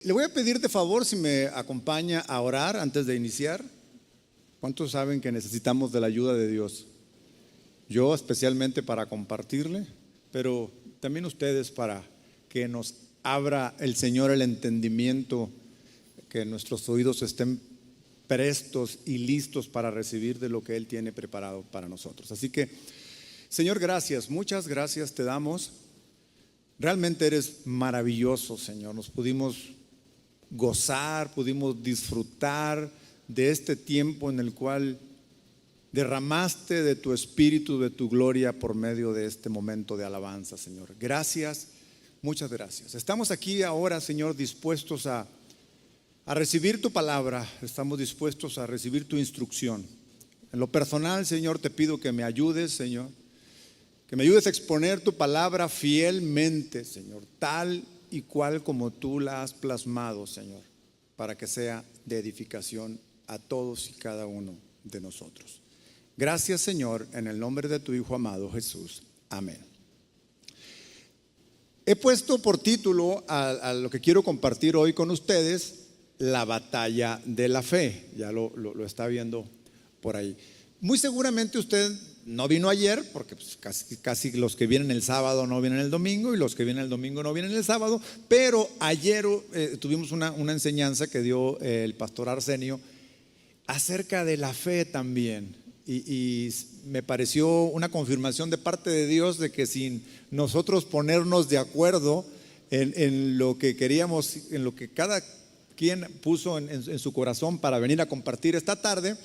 Le voy a pedir de favor si me acompaña a orar antes de iniciar. ¿Cuántos saben que necesitamos de la ayuda de Dios? Yo especialmente para compartirle, pero también ustedes para que nos abra el Señor el entendimiento, que nuestros oídos estén prestos y listos para recibir de lo que Él tiene preparado para nosotros. Así que, Señor, gracias, muchas gracias te damos. Realmente eres maravilloso, Señor. Nos pudimos gozar, pudimos disfrutar de este tiempo en el cual derramaste de tu espíritu, de tu gloria por medio de este momento de alabanza, Señor. Gracias, muchas gracias. Estamos aquí ahora, Señor, dispuestos a recibir tu palabra, estamos dispuestos a recibir tu instrucción. En lo personal, Señor, te pido que me ayudes, Señor, que me ayudes a exponer tu palabra fielmente, Señor, tal y cual como tú la has plasmado, Señor, para que sea de edificación a todos y cada uno de nosotros. Gracias, Señor, en el nombre de tu Hijo amado Jesús. Amén. He puesto por título a lo que quiero compartir hoy con ustedes, la batalla de la fe. Ya lo está viendo por ahí. Muy seguramente usted no vino ayer, porque pues casi los que vienen el sábado no vienen el domingo, y los que vienen el domingo no vienen el sábado. Pero ayer tuvimos una enseñanza que dio el pastor Arsenio acerca de la fe también. Y me pareció una confirmación de parte de Dios de que sin nosotros ponernos de acuerdo en lo que queríamos, en lo que cada quien puso en su corazón para venir a compartir esta tarde,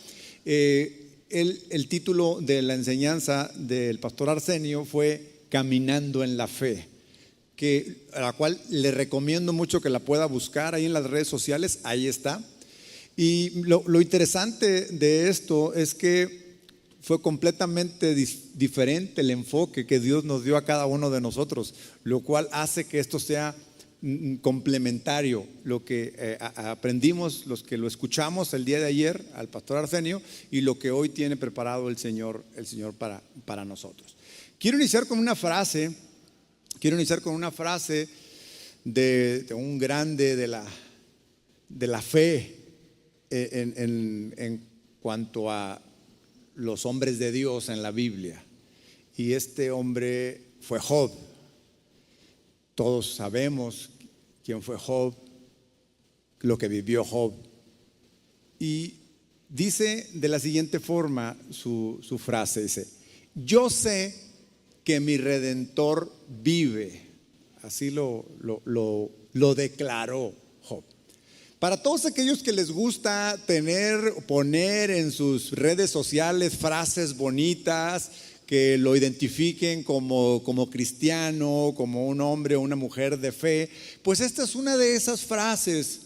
el título de la enseñanza del pastor Arsenio fue Caminando en la Fe, a la cual le recomiendo mucho que la pueda buscar ahí en las redes sociales. Ahí está. Y lo interesante de esto es que fue completamente diferente el enfoque que Dios nos dio a cada uno de nosotros, lo cual hace que esto sea complementario. Lo que aprendimos, los que lo escuchamos el día de ayer al pastor Arsenio, y lo que hoy tiene preparado el Señor para nosotros. Quiero iniciar con una frase de un grande de la fe en cuanto a los hombres de Dios en la Biblia. Y este hombre fue Job. Todos sabemos quién fue Job, lo que vivió Job. Y dice de la siguiente forma su frase, dice: yo sé que mi Redentor vive. Así lo declaró Job. Para todos aquellos que les gusta poner en sus redes sociales frases bonitas que lo identifiquen como cristiano, como un hombre o una mujer de fe, pues esta es una de esas frases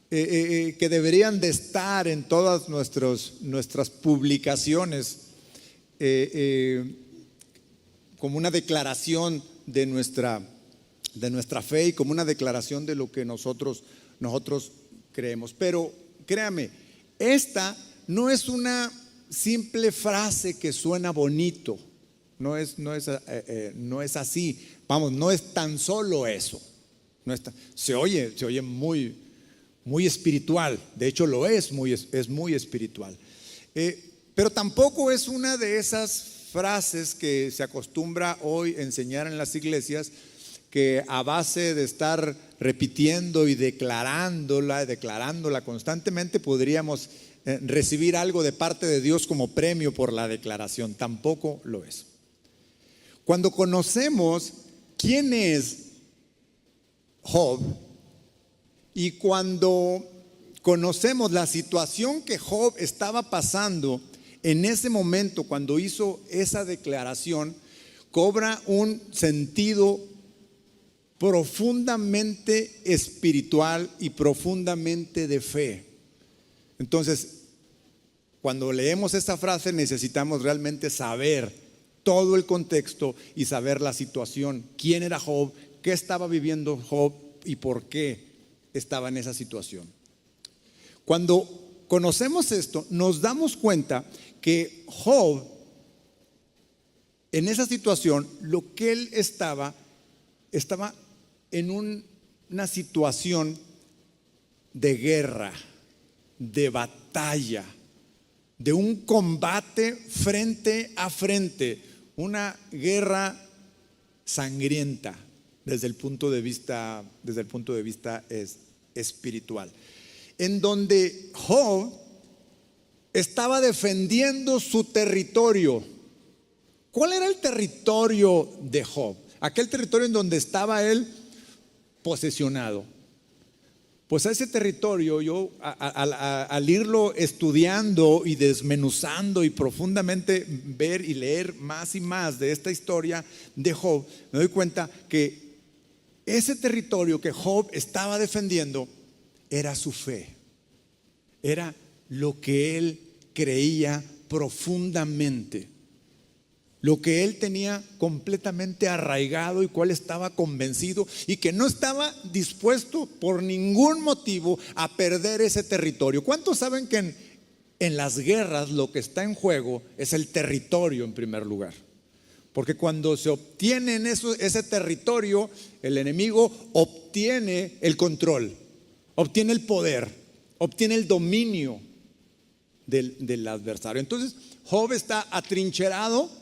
que deberían de estar en todas nuestras publicaciones, como una declaración de nuestra fe y como una declaración de lo que nosotros creemos. Pero créame, esta no es una simple frase que suena bonito, no es así. Vamos, no es tan solo eso. Se oye muy, muy espiritual. De hecho lo es muy espiritual. Pero tampoco es una de esas frases que se acostumbra hoy enseñar en las iglesias, que a base de estar repitiendo y declarándola constantemente podríamos recibir algo de parte de Dios como premio por la declaración. Tampoco lo es. Cuando conocemos quién es Job y cuando conocemos la situación que Job estaba pasando en ese momento, cuando hizo esa declaración, cobra un sentido profundamente espiritual y profundamente de fe. Entonces, cuando leemos esta frase necesitamos realmente saber todo el contexto y saber la situación. ¿Quién era Job? ¿Qué estaba viviendo Job? ¿Y por qué estaba en esa situación? Cuando conocemos esto, nos damos cuenta que Job, en esa situación, lo que él estaba en una situación de guerra, de batalla, de un combate frente a frente, una guerra sangrienta desde el punto de vista espiritual, en donde Job estaba defendiendo su territorio. ¿Cuál era el territorio de Job? Aquel territorio en donde estaba él posesionado. Pues a ese territorio yo al irlo estudiando y desmenuzando y profundamente ver y leer más y más de esta historia de Job, me doy cuenta que ese territorio que Job estaba defendiendo era su fe, era lo que él creía profundamente, lo que él tenía completamente arraigado y cuál estaba convencido y que no estaba dispuesto por ningún motivo a perder ese territorio. ¿Cuántos saben que en las guerras lo que está en juego es el territorio en primer lugar? Porque cuando se obtiene ese territorio, el enemigo obtiene el control, obtiene el poder, obtiene el dominio del adversario. Entonces Job está atrincherado,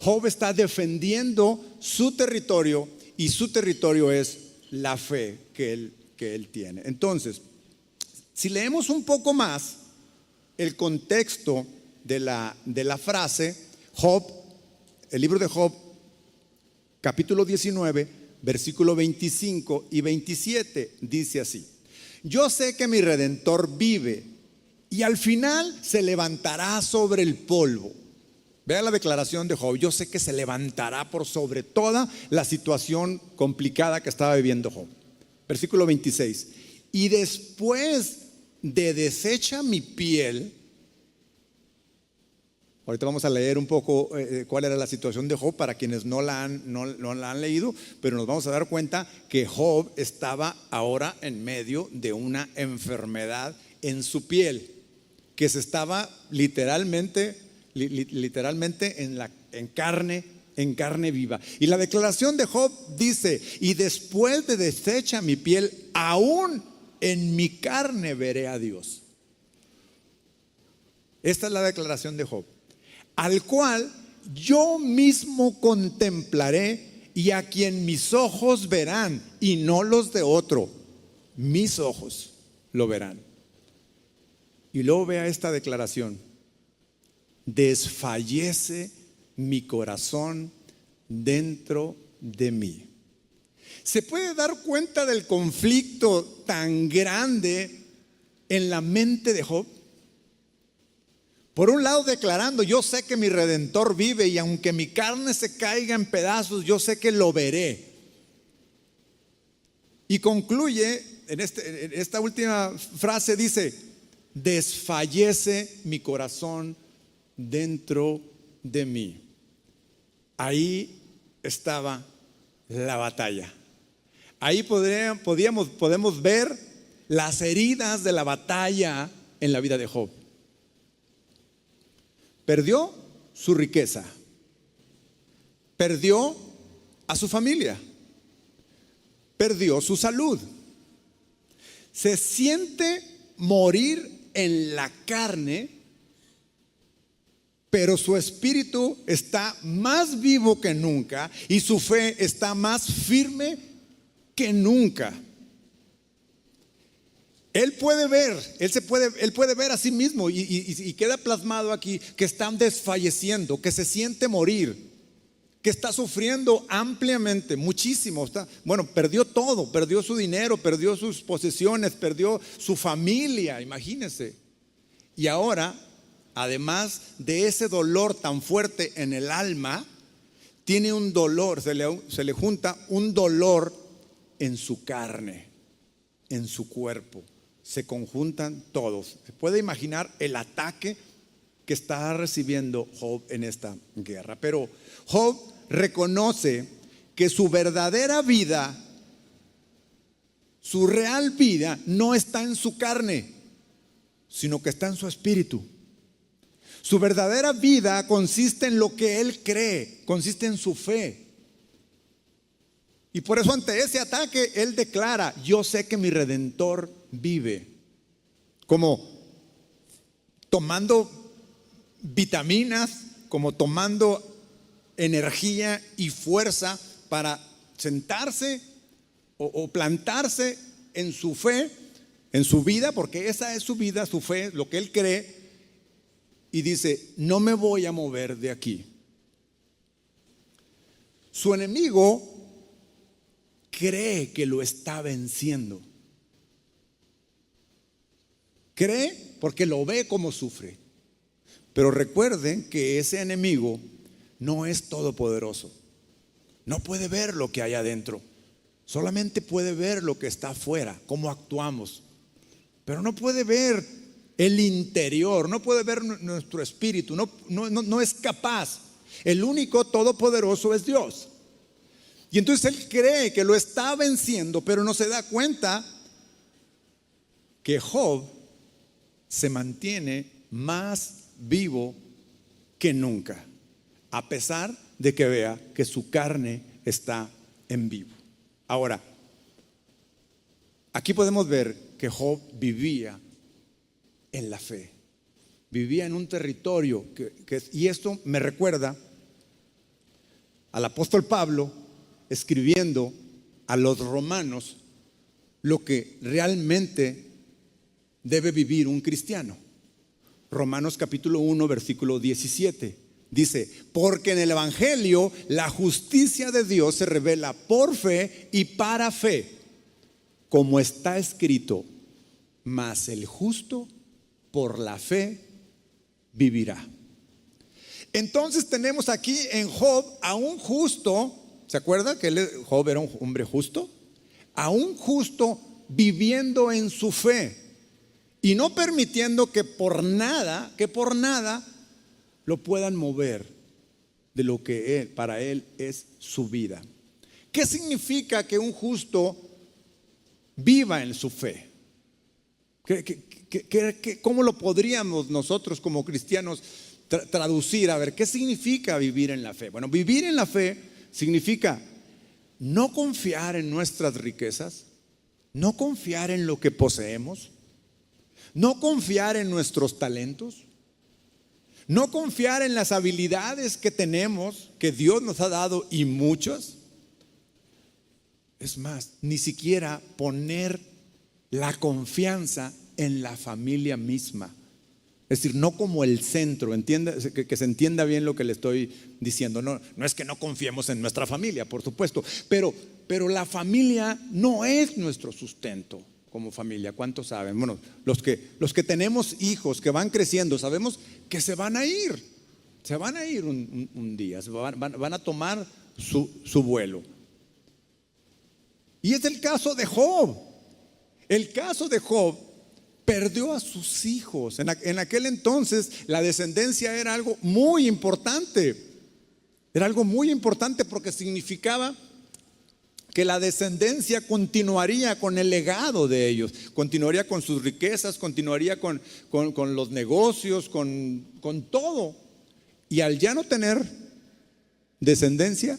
Job está defendiendo su territorio y su territorio es la fe que él tiene. Entonces, si leemos un poco más el contexto de la frase, Job, el libro de Job, capítulo 19, versículo 25 y 27, dice así: yo sé que mi Redentor vive y al final se levantará sobre el polvo. Vea la declaración de Job: yo sé que se levantará por sobre toda la situación complicada que estaba viviendo Job. Versículo 26: y después de deshecha mi piel. Ahorita vamos a leer un poco cuál era la situación de Job para quienes no la han leído, pero nos vamos a dar cuenta que Job estaba ahora en medio de una enfermedad en su piel, que se estaba literalmente en carne viva. Y la declaración de Job dice: y después de deshecha mi piel, aún en mi carne veré a Dios. Esta es la declaración de Job: al cual yo mismo contemplaré y a quien mis ojos verán y no los de otro. Mis ojos lo verán. Y luego vea esta declaración: desfallece mi corazón dentro de mí. ¿Se puede dar cuenta del conflicto tan grande en la mente de Job? Por un lado declarando: yo sé que mi Redentor vive y aunque mi carne se caiga en pedazos, yo sé que lo veré. Y concluye en esta última frase, dice: desfallece mi corazón dentro de mí. Ahí estaba la batalla. Ahí podemos ver las heridas de la batalla en la vida de Job. Perdió su riqueza, perdió a su familia, perdió su salud. Se siente morir en la carne, pero su espíritu está más vivo que nunca y su fe está más firme que nunca. Él puede ver a sí mismo y queda plasmado aquí que están desfalleciendo, que se siente morir, que está sufriendo ampliamente, muchísimo. Perdió todo, perdió su dinero, perdió sus posesiones, perdió su familia, imagínense. Y ahora, además de ese dolor tan fuerte en el alma, tiene un dolor, se le junta un dolor en su carne, en su cuerpo. Se conjuntan todos. Se puede imaginar el ataque que está recibiendo Job en esta guerra. Pero Job reconoce que su verdadera vida, su real vida, no está en su carne, sino que está en su espíritu. Su verdadera vida consiste en lo que él cree, consiste en su fe. Y por eso ante ese ataque él declara: yo sé que mi Redentor vive. Como tomando vitaminas, como tomando energía y fuerza para sentarse o plantarse en su fe, en su vida, porque esa es su vida, su fe, lo que él cree, y dice: no me voy a mover de aquí. Su enemigo cree que lo está venciendo. Cree porque lo ve como sufre. Pero recuerden que ese enemigo no es todopoderoso. No puede ver lo que hay adentro. Solamente puede ver lo que está afuera, cómo actuamos. Pero no puede ver el interior, no puede ver nuestro espíritu, no es capaz. El único todopoderoso es Dios. Y entonces él cree que lo está venciendo, pero no se da cuenta que Job se mantiene más vivo que nunca, a pesar de que vea que su carne está en vivo. Ahora, aquí podemos ver que Job vivía en la fe, vivía en un territorio y esto me recuerda al apóstol Pablo escribiendo a los romanos lo que realmente debe vivir un cristiano. Romanos capítulo 1 versículo 17 dice: porque en el evangelio la justicia de Dios se revela por fe y para fe, como está escrito: mas el justo por la fe vivirá. Entonces tenemos aquí en Job a un justo. ¿Se acuerda que Job era un hombre justo? A un justo viviendo en su fe y no permitiendo que por nada lo puedan mover de lo que para él es su vida. ¿Qué significa que un justo viva en su fe? ¿Cómo lo podríamos nosotros como cristianos traducir? A ver, ¿qué significa vivir en la fe? Bueno, vivir en la fe significa no confiar en nuestras riquezas, no confiar en lo que poseemos, no confiar en nuestros talentos, no confiar en las habilidades que tenemos, que Dios nos ha dado y muchas. Es más, ni siquiera poner la confianza en la familia misma. Es decir, no como el centro, que se entienda bien lo que le estoy diciendo. No es que no confiemos en nuestra familia, por supuesto, pero la familia no es nuestro sustento como familia. ¿Cuántos saben? Bueno, los que tenemos hijos que van creciendo, sabemos que se van a ir un día, van a tomar su vuelo. Y es el caso de Job. El caso de Job perdió a sus hijos. En aquel entonces la descendencia era algo muy importante. Era algo muy importante porque significaba que la descendencia continuaría con el legado de ellos, continuaría con sus riquezas, continuaría con los negocios, con todo. Y al ya no tener descendencia,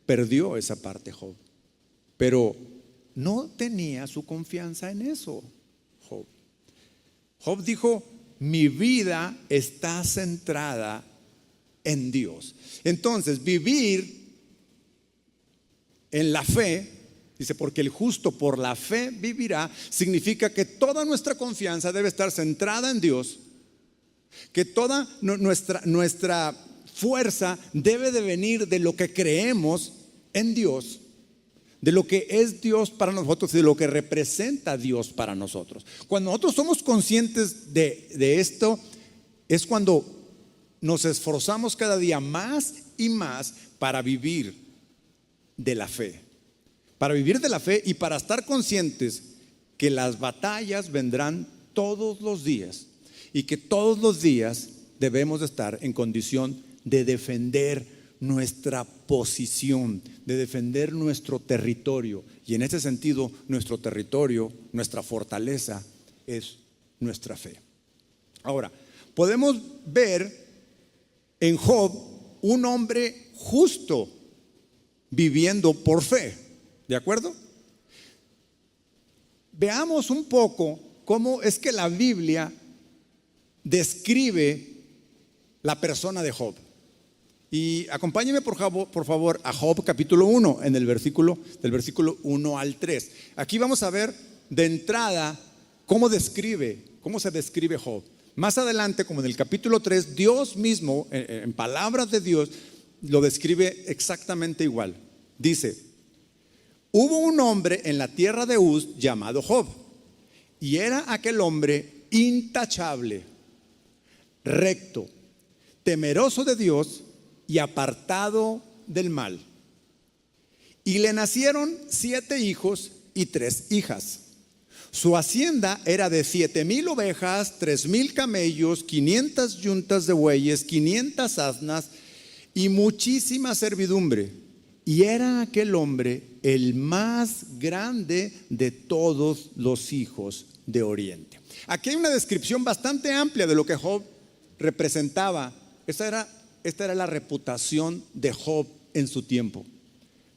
perdió esa parte Job. Pero no tenía su confianza en eso, Job. Job dijo: mi vida está centrada en Dios. Entonces, vivir en la fe, dice, porque el justo por la fe vivirá, significa que toda nuestra confianza debe estar centrada en Dios, que toda nuestra fuerza debe de venir de lo que creemos en Dios, de lo que es Dios para nosotros y de lo que representa Dios para nosotros. Cuando nosotros somos conscientes de esto, es cuando nos esforzamos cada día más y más para vivir de la fe. Para vivir de la fe y para estar conscientes que las batallas vendrán todos los días y que todos los días debemos de estar en condición de defender nuestra posición, de defender nuestro territorio. Y en ese sentido, nuestro territorio, nuestra fortaleza es nuestra fe. Ahora, podemos ver en Job un hombre justo viviendo por fe. ¿De acuerdo? Veamos un poco cómo es que la Biblia describe la persona de Job. Y acompáñenme por favor a Job capítulo 1, en el versículo, del versículo 1 al 3. Aquí vamos a ver de entrada cómo se describe Job. Más adelante, como en el capítulo 3, Dios mismo, en palabras de Dios, lo describe exactamente igual. Dice: hubo un hombre en la tierra de Uz llamado Job, y era aquel hombre intachable, recto, temeroso de Dios y apartado del mal. Y le nacieron 7 hijos y 3 hijas. Su hacienda era de 7,000 ovejas, 3,000 camellos, 500 yuntas de bueyes, 500 asnas y muchísima servidumbre. Y era aquel hombre el más grande de todos los hijos de Oriente. Aquí hay una descripción bastante amplia de lo que Job representaba. Esta era la reputación de Job en su tiempo.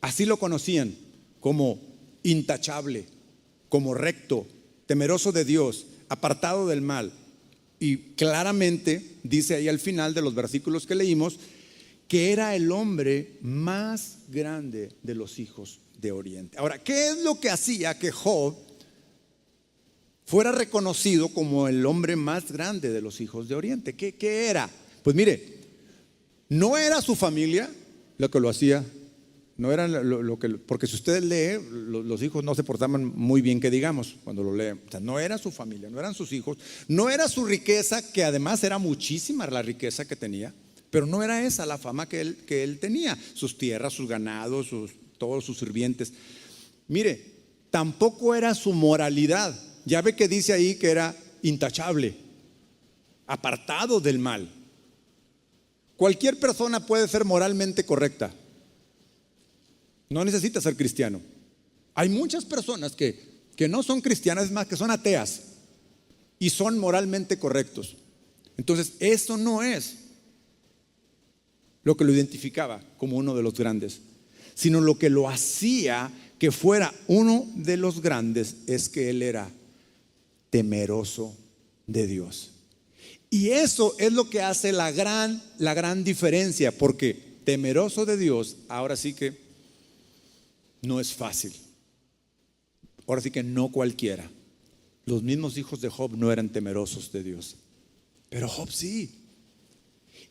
Así lo conocían, como intachable, como recto, temeroso de Dios, apartado del mal. Y claramente dice ahí al final de los versículos que leímos que era el hombre más grande de los hijos de Oriente. Ahora, ¿qué es lo que hacía que Job fuera reconocido como el hombre más grande de los hijos de Oriente? ¿Qué era? Pues mire, no era su familia lo que lo hacía. No era porque si usted lee, los hijos no se portaban muy bien, que digamos, cuando lo leen. O sea, no era su familia, no eran sus hijos, no era su riqueza, que además era muchísima la riqueza que tenía, pero no era esa la fama que él tenía, sus tierras, sus ganados, todos sus sirvientes. Mire, tampoco era su moralidad. Ya ve que dice ahí que era intachable, apartado del mal. Cualquier persona puede ser moralmente correcta. No necesita ser cristiano. Hay muchas personas que no son cristianas, es más, que son ateas y son moralmente correctos. Entonces, eso no es lo que lo identificaba como uno de los grandes, sino lo que lo hacía que fuera uno de los grandes es que él era temeroso de Dios. Y eso es lo que hace la gran diferencia, porque temeroso de Dios, ahora sí que no es fácil. Ahora sí que no cualquiera. Los mismos hijos de Job no eran temerosos de Dios, pero Job sí.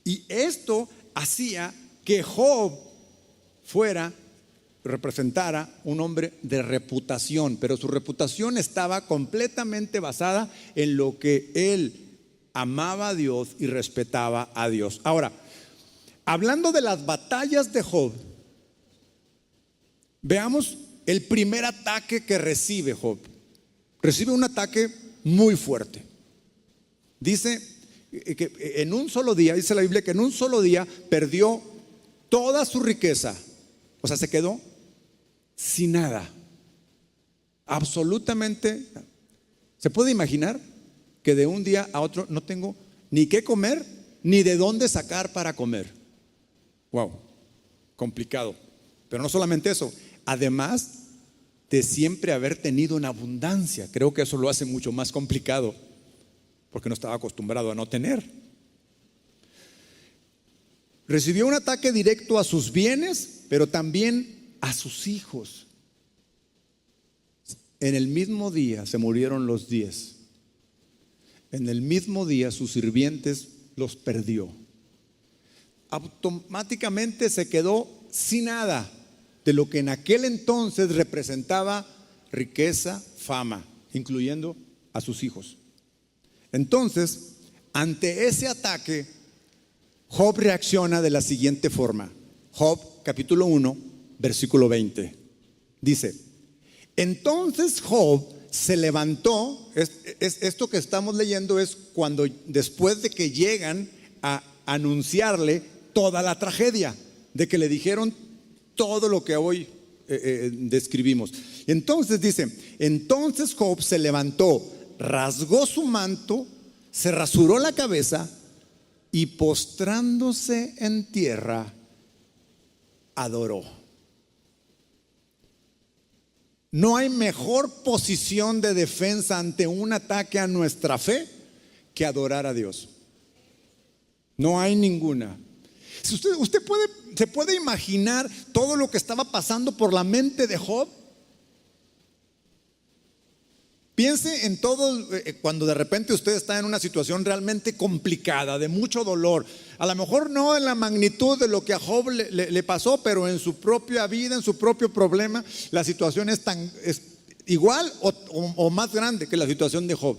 Y esto hacía que Job representara un hombre de reputación, pero su reputación estaba completamente basada en lo que él amaba a Dios y respetaba a Dios. Ahora, hablando de las batallas de Job, veamos el primer ataque que recibe Job. Recibe un ataque muy fuerte. Dice que en un solo día, dice la Biblia, que en un solo día perdió toda su riqueza. O sea, se quedó sin nada. Absolutamente. ¿Se puede imaginar que de un día a otro no tengo ni qué comer, ni de dónde sacar para comer? Wow, complicado. Pero no solamente eso, además de siempre haber tenido una abundancia, creo que eso lo hace mucho más complicado, porque no estaba acostumbrado a no tener. Recibió un ataque directo a sus bienes, pero también a sus hijos. En el mismo día se murieron los 10. En el mismo día sus sirvientes los perdió. Automáticamente se quedó sin nada de lo que en aquel entonces representaba riqueza, fama, incluyendo a sus hijos. Entonces, ante ese ataque, Job reacciona de la siguiente forma. Job capítulo 1, versículo 20. Dice: entonces Job se levantó. Esto que estamos leyendo es cuando, después de que llegan a anunciarle toda la tragedia, de que le dijeron todo lo que hoy describimos. Entonces dice: entonces Job se levantó, rasgó su manto, se rasuró la cabeza y postrándose en tierra, adoró. No hay mejor posición de defensa ante un ataque a nuestra fe que adorar a Dios. No hay ninguna. Si usted se puede imaginar todo lo que estaba pasando por la mente de Job. Piense en todo cuando de repente usted está en una situación realmente complicada, de mucho dolor. A lo mejor no en la magnitud de lo que a Job le pasó, pero en su propia vida, en su propio problema, la situación es igual o más grande que la situación de Job.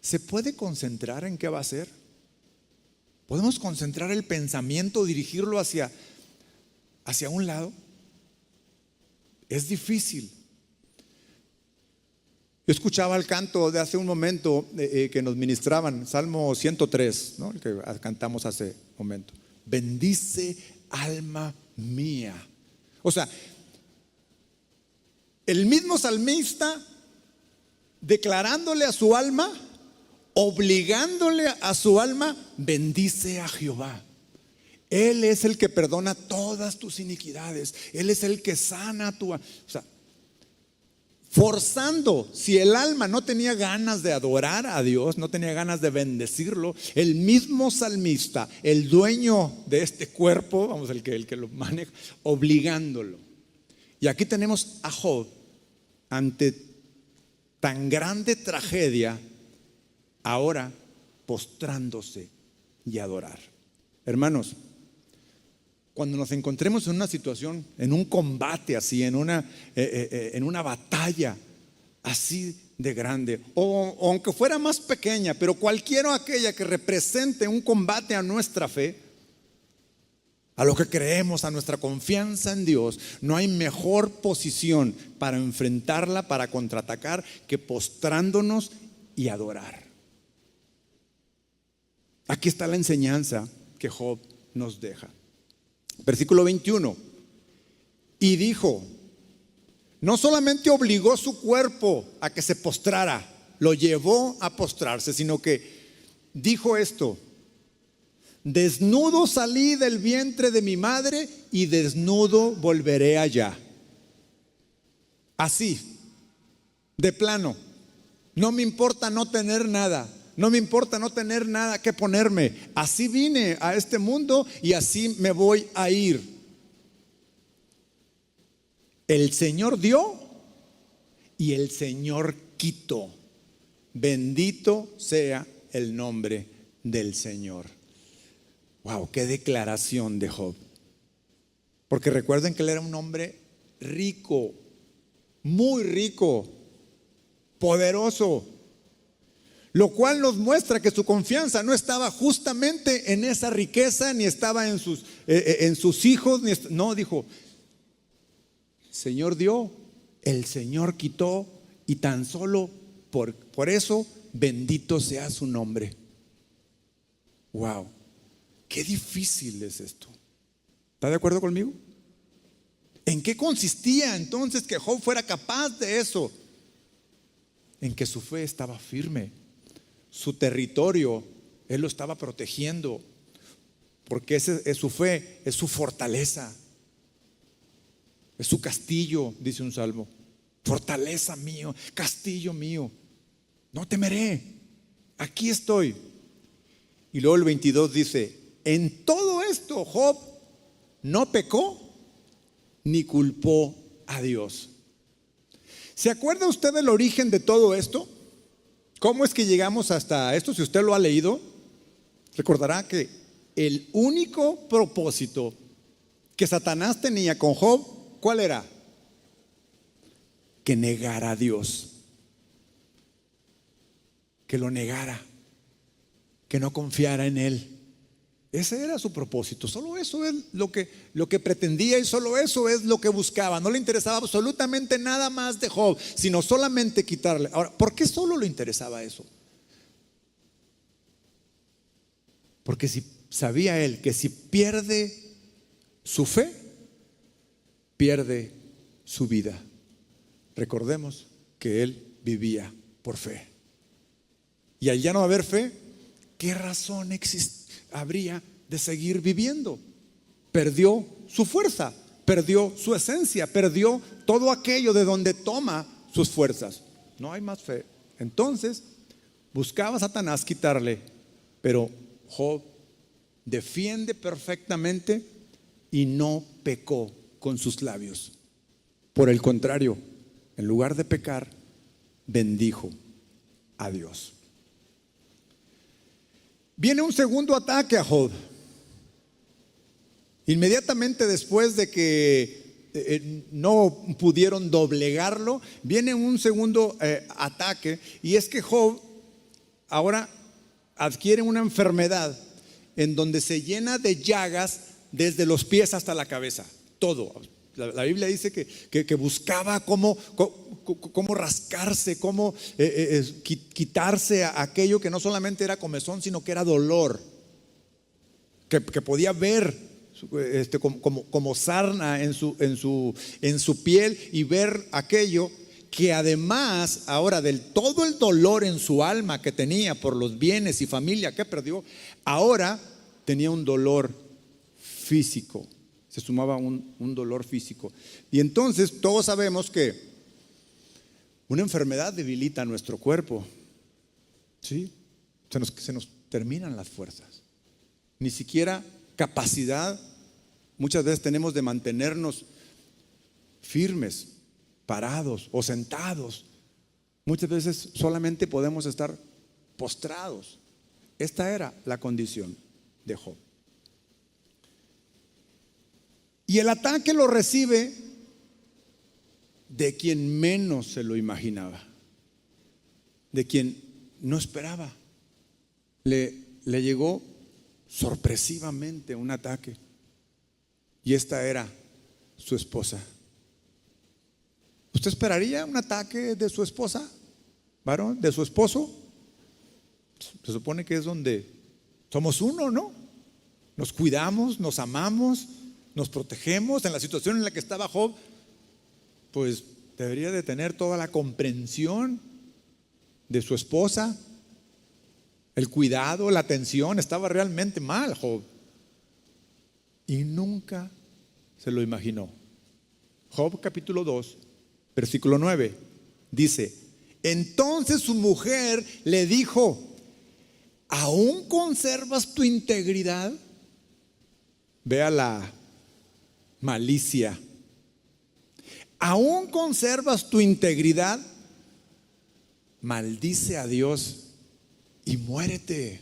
¿Se puede concentrar en qué va a hacer? ¿Podemos concentrar el pensamiento, dirigirlo hacia un lado? Es difícil. Yo escuchaba el canto de hace un momento que nos ministraban, Salmo 103, ¿no? El que cantamos hace un momento. Bendice alma mía. O sea, el mismo salmista declarándole a su alma, obligándole a su alma, bendice a Jehová. Él es el que perdona todas tus iniquidades. Él es el que sana tu alma. O sea, forzando, si el alma no tenía ganas de adorar a Dios, no tenía ganas de bendecirlo, el mismo salmista, el dueño de este cuerpo, vamos, el que lo maneja, obligándolo. Y aquí tenemos a Job ante tan grande tragedia, ahora postrándose y adorar. Hermanos, cuando nos encontremos en una situación, en un combate así, en una batalla así de grande, o aunque fuera más pequeña, pero cualquiera aquella que represente un combate a nuestra fe, a lo que creemos, a nuestra confianza en Dios, no hay mejor posición para enfrentarla, para contraatacar, que postrándonos y adorar. Aquí está la enseñanza que Job nos deja. Versículo 21. Y dijo, no solamente obligó su cuerpo a que se postrara, lo llevó a postrarse, sino que dijo esto: desnudo salí del vientre de mi madre y desnudo volveré allá. Así, de plano, no me importa no tener nada. No me importa no tener nada que ponerme. Así vine a este mundo y así me voy a ir. El Señor dio y el Señor quitó. Bendito sea el nombre del Señor. Wow, qué declaración de Job. Porque recuerden que él era un hombre rico, muy rico, poderoso. Lo cual nos muestra que su confianza no estaba justamente en esa riqueza, ni estaba en sus hijos. No, dijo, el Señor dio, el Señor quitó, y tan solo por eso bendito sea su nombre. Wow, qué difícil es esto. ¿Está de acuerdo conmigo? ¿En qué consistía entonces que Job fuera capaz de eso? En que su fe estaba firme. Su territorio, él lo estaba protegiendo, porque ese es su fe, es su fortaleza, es su castillo, dice un salmo. Fortaleza mío, castillo mío, no temeré, aquí estoy. Y luego el 22 dice, en todo esto Job no pecó ni culpó a Dios. ¿Se acuerda usted del origen de todo esto? ¿Cómo es que llegamos hasta esto? Si usted lo ha leído, recordará que el único propósito que Satanás tenía con Job, ¿cuál era? Que negara a Dios, que lo negara, que no confiara en él. Ese era su propósito. Solo eso es lo que pretendía, y solo eso es lo que buscaba. No le interesaba absolutamente nada más de Job, sino solamente quitarle. Ahora, ¿por qué solo le interesaba eso? Porque si sabía él que si pierde su fe, pierde su vida. Recordemos que él vivía por fe. Y al ya no haber fe, ¿qué razón habría de seguir viviendo? Perdió su fuerza, perdió su esencia, perdió todo aquello de donde toma sus fuerzas. No hay más fe. Entonces buscaba a Satanás quitarle, pero Job defiende perfectamente y no pecó con sus labios. Por el contrario, en lugar de pecar, bendijo a Dios. Viene un segundo ataque a Job. Inmediatamente después de que no pudieron doblegarlo, viene un segundo ataque, y es que Job ahora adquiere una enfermedad en donde se llena de llagas desde los pies hasta la cabeza, todo. La Biblia dice que buscaba cómo rascarse, cómo quitarse aquello que no solamente era comezón, sino que era dolor, que podía ver como sarna en su piel, y ver aquello que además ahora del todo el dolor en su alma que tenía por los bienes y familia que perdió, ahora tenía un dolor físico. Se sumaba un dolor físico. Y entonces todos sabemos que una enfermedad debilita nuestro cuerpo. ¿Sí? Se nos terminan las fuerzas. Ni siquiera capacidad muchas veces tenemos de mantenernos firmes, parados o sentados. Muchas veces solamente podemos estar postrados. Esta era la condición de Job. Y el ataque lo recibe de quien menos se lo imaginaba, de quien no esperaba. Le llegó sorpresivamente un ataque, y esta era su esposa. ¿Usted esperaría un ataque de su esposa, varón, de su esposo? Se supone que es donde somos uno, ¿no? Nos cuidamos, nos amamos, nos protegemos. En la situación en la que estaba Job, pues debería de tener toda la comprensión de su esposa, el cuidado, la atención. Estaba realmente mal Job, y nunca se lo imaginó. Job capítulo 2 versículo 9 dice: entonces su mujer le dijo: ¿aún conservas tu integridad? Vea la malicia. ¿Aún conservas tu integridad? Maldice a Dios y muérete.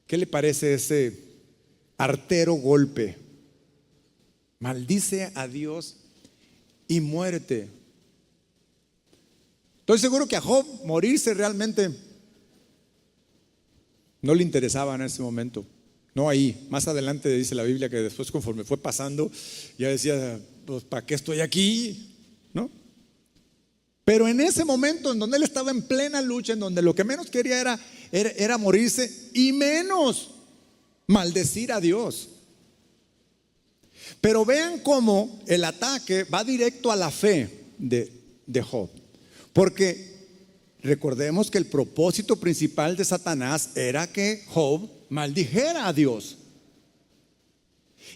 ¿Qué le parece ese artero golpe? Maldice a Dios y muérete. Estoy seguro que a Job morirse realmente no le interesaba en ese momento. No ahí, más adelante dice la Biblia que después, conforme fue pasando, ya decía: pues ¿para qué estoy aquí? ¿No? Pero en ese momento en donde él estaba en plena lucha, en donde lo que menos quería era morirse, y menos maldecir a Dios. Pero vean cómo el ataque va directo a la fe de Job. Porque recordemos que el propósito principal de Satanás era que Job maldijera a Dios.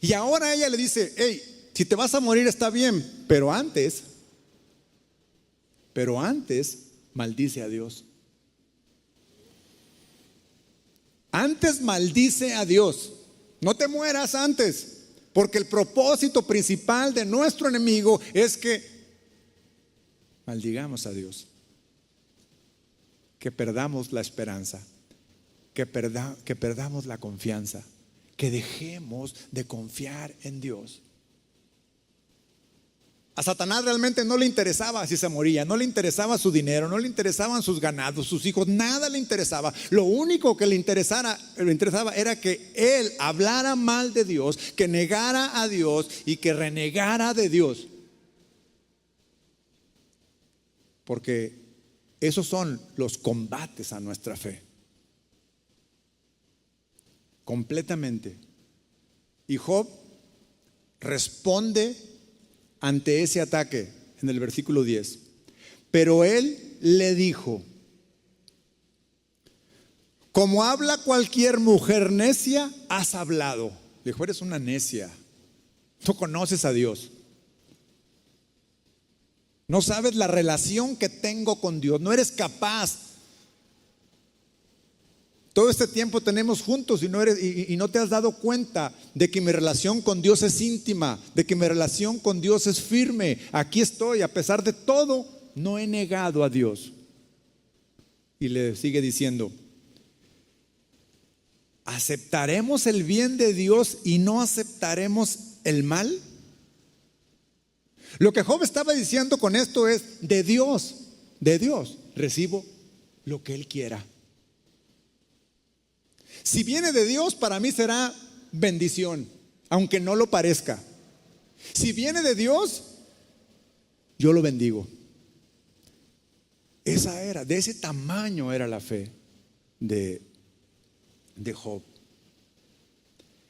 Y ahora ella le dice: hey, si te vas a morir está bien, pero antes maldice a Dios. Antes maldice a Dios. No te mueras antes. Porque el propósito principal de nuestro enemigo es que maldigamos a Dios, que perdamos la esperanza, que perdamos la confianza, que dejemos de confiar en Dios. A Satanás realmente no le interesaba si se moría, no le interesaba su dinero, no le interesaban sus ganados, sus hijos, nada le interesaba. Lo único que le interesaba era que él hablara mal de Dios, que negara a Dios y que renegara de Dios. Porque esos son los combates a nuestra fe. Completamente. Y Job responde ante ese ataque en el versículo 10. Pero él le dijo: como habla cualquier mujer necia, has hablado. Le dijo: eres una necia, No conoces a Dios. No sabes la relación que tengo con Dios. No eres capaz. Todo este tiempo tenemos juntos y no te has dado cuenta de que mi relación con Dios es íntima, de que mi relación con Dios es firme. Aquí estoy, a pesar de todo, no he negado a Dios. Y le sigue diciendo: ¿aceptaremos el bien de Dios y no aceptaremos el mal? Lo que Job estaba diciendo con esto es: de Dios recibo lo que Él quiera. Si viene de Dios, para mí será bendición, aunque no lo parezca. Si viene de Dios, yo lo bendigo. De ese tamaño era la fe de Job.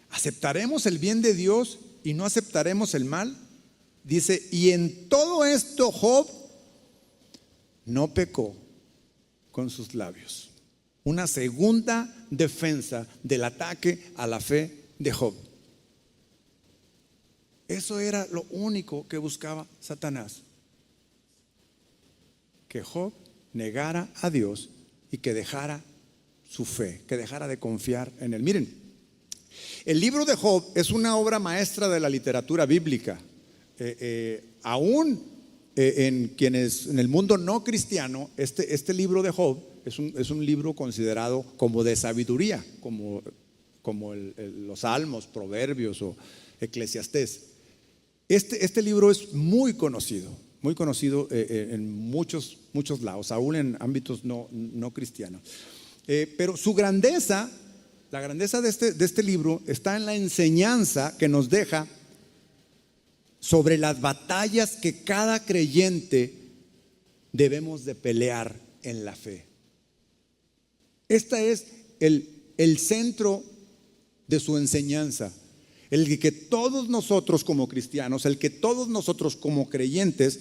¿Aceptaremos el bien de Dios y no aceptaremos el mal? Dice: y en todo esto Job no pecó con sus labios. Una segunda defensa del ataque a la fe de Job. Eso era lo único que buscaba Satanás: que Job negara a Dios y que dejara su fe, que dejara de confiar en él. Miren, el libro de Job es una obra maestra de la literatura bíblica. Aún en el mundo no cristiano, este libro de Job es un libro considerado como de sabiduría, como los Salmos, Proverbios o Eclesiastés. Este libro es muy conocido en muchos lados, aún en ámbitos no cristianos. Pero su grandeza, la grandeza de este libro está en la enseñanza que nos deja sobre las batallas que cada creyente debemos de pelear en la fe. Este es el centro de su enseñanza, el que todos nosotros como cristianos, el que todos nosotros como creyentes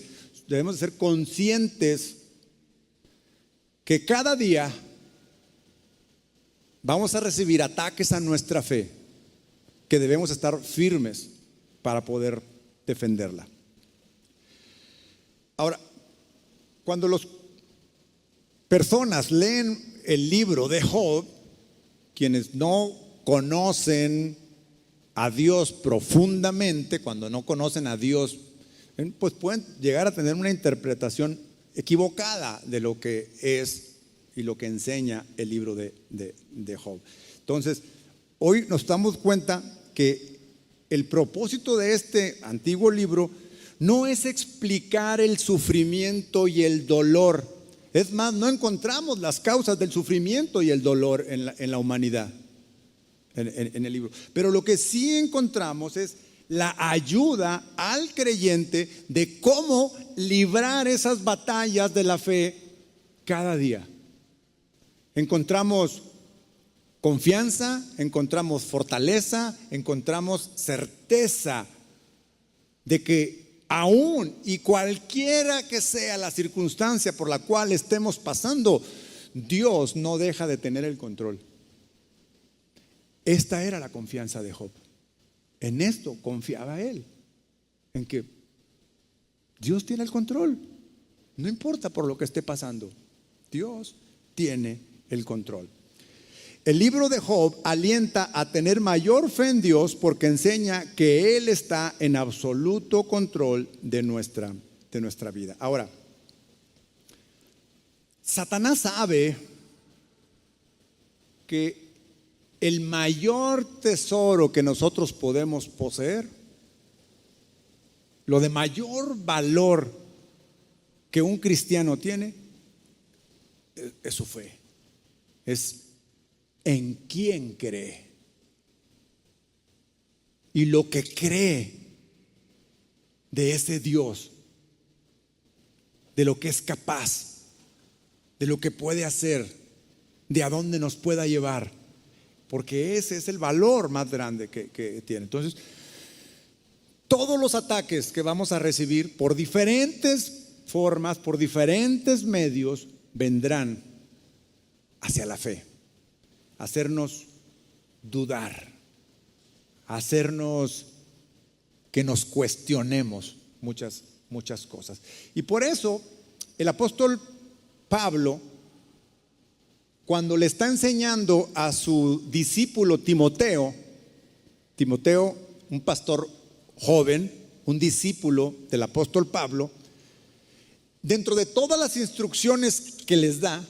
debemos de ser conscientes que cada día vamos a recibir ataques a nuestra fe, que debemos estar firmes para poder defenderla. Ahora, cuando las personas leen el libro de Job, quienes no conocen a Dios profundamente, cuando no conocen a Dios, pues pueden llegar a tener una interpretación equivocada de lo que es y lo que enseña el libro de Job. Entonces, hoy nos damos cuenta que el propósito de este antiguo libro no es explicar el sufrimiento y el dolor. Es más, no encontramos las causas del sufrimiento y el dolor en la humanidad, en el libro. Pero lo que sí encontramos es la ayuda al creyente de cómo librar esas batallas de la fe cada día. Encontramos confianza, encontramos fortaleza, encontramos certeza de que aún y cualquiera que sea la circunstancia por la cual estemos pasando, Dios no deja de tener el control. Esta era la confianza de Job. En esto confiaba él, en que Dios tiene el control. No importa por lo que esté pasando, Dios tiene el control. El libro de Job alienta a tener mayor fe en Dios porque enseña que Él está en absoluto control de nuestra vida. Ahora, Satanás sabe que el mayor tesoro que nosotros podemos poseer, lo de mayor valor que un cristiano tiene, es su fe. Es en quién cree y lo que cree de ese Dios, de lo que es capaz, de lo que puede hacer, de a dónde nos pueda llevar, porque ese es el valor más grande que tiene. Entonces, todos los ataques que vamos a recibir por diferentes formas, por diferentes medios, vendrán hacia la fe, hacernos dudar, hacernos que nos cuestionemos muchas cosas. Y por eso el apóstol Pablo, cuando le está enseñando a su discípulo Timoteo, un pastor joven, un discípulo del apóstol Pablo, dentro de todas las instrucciones que les da,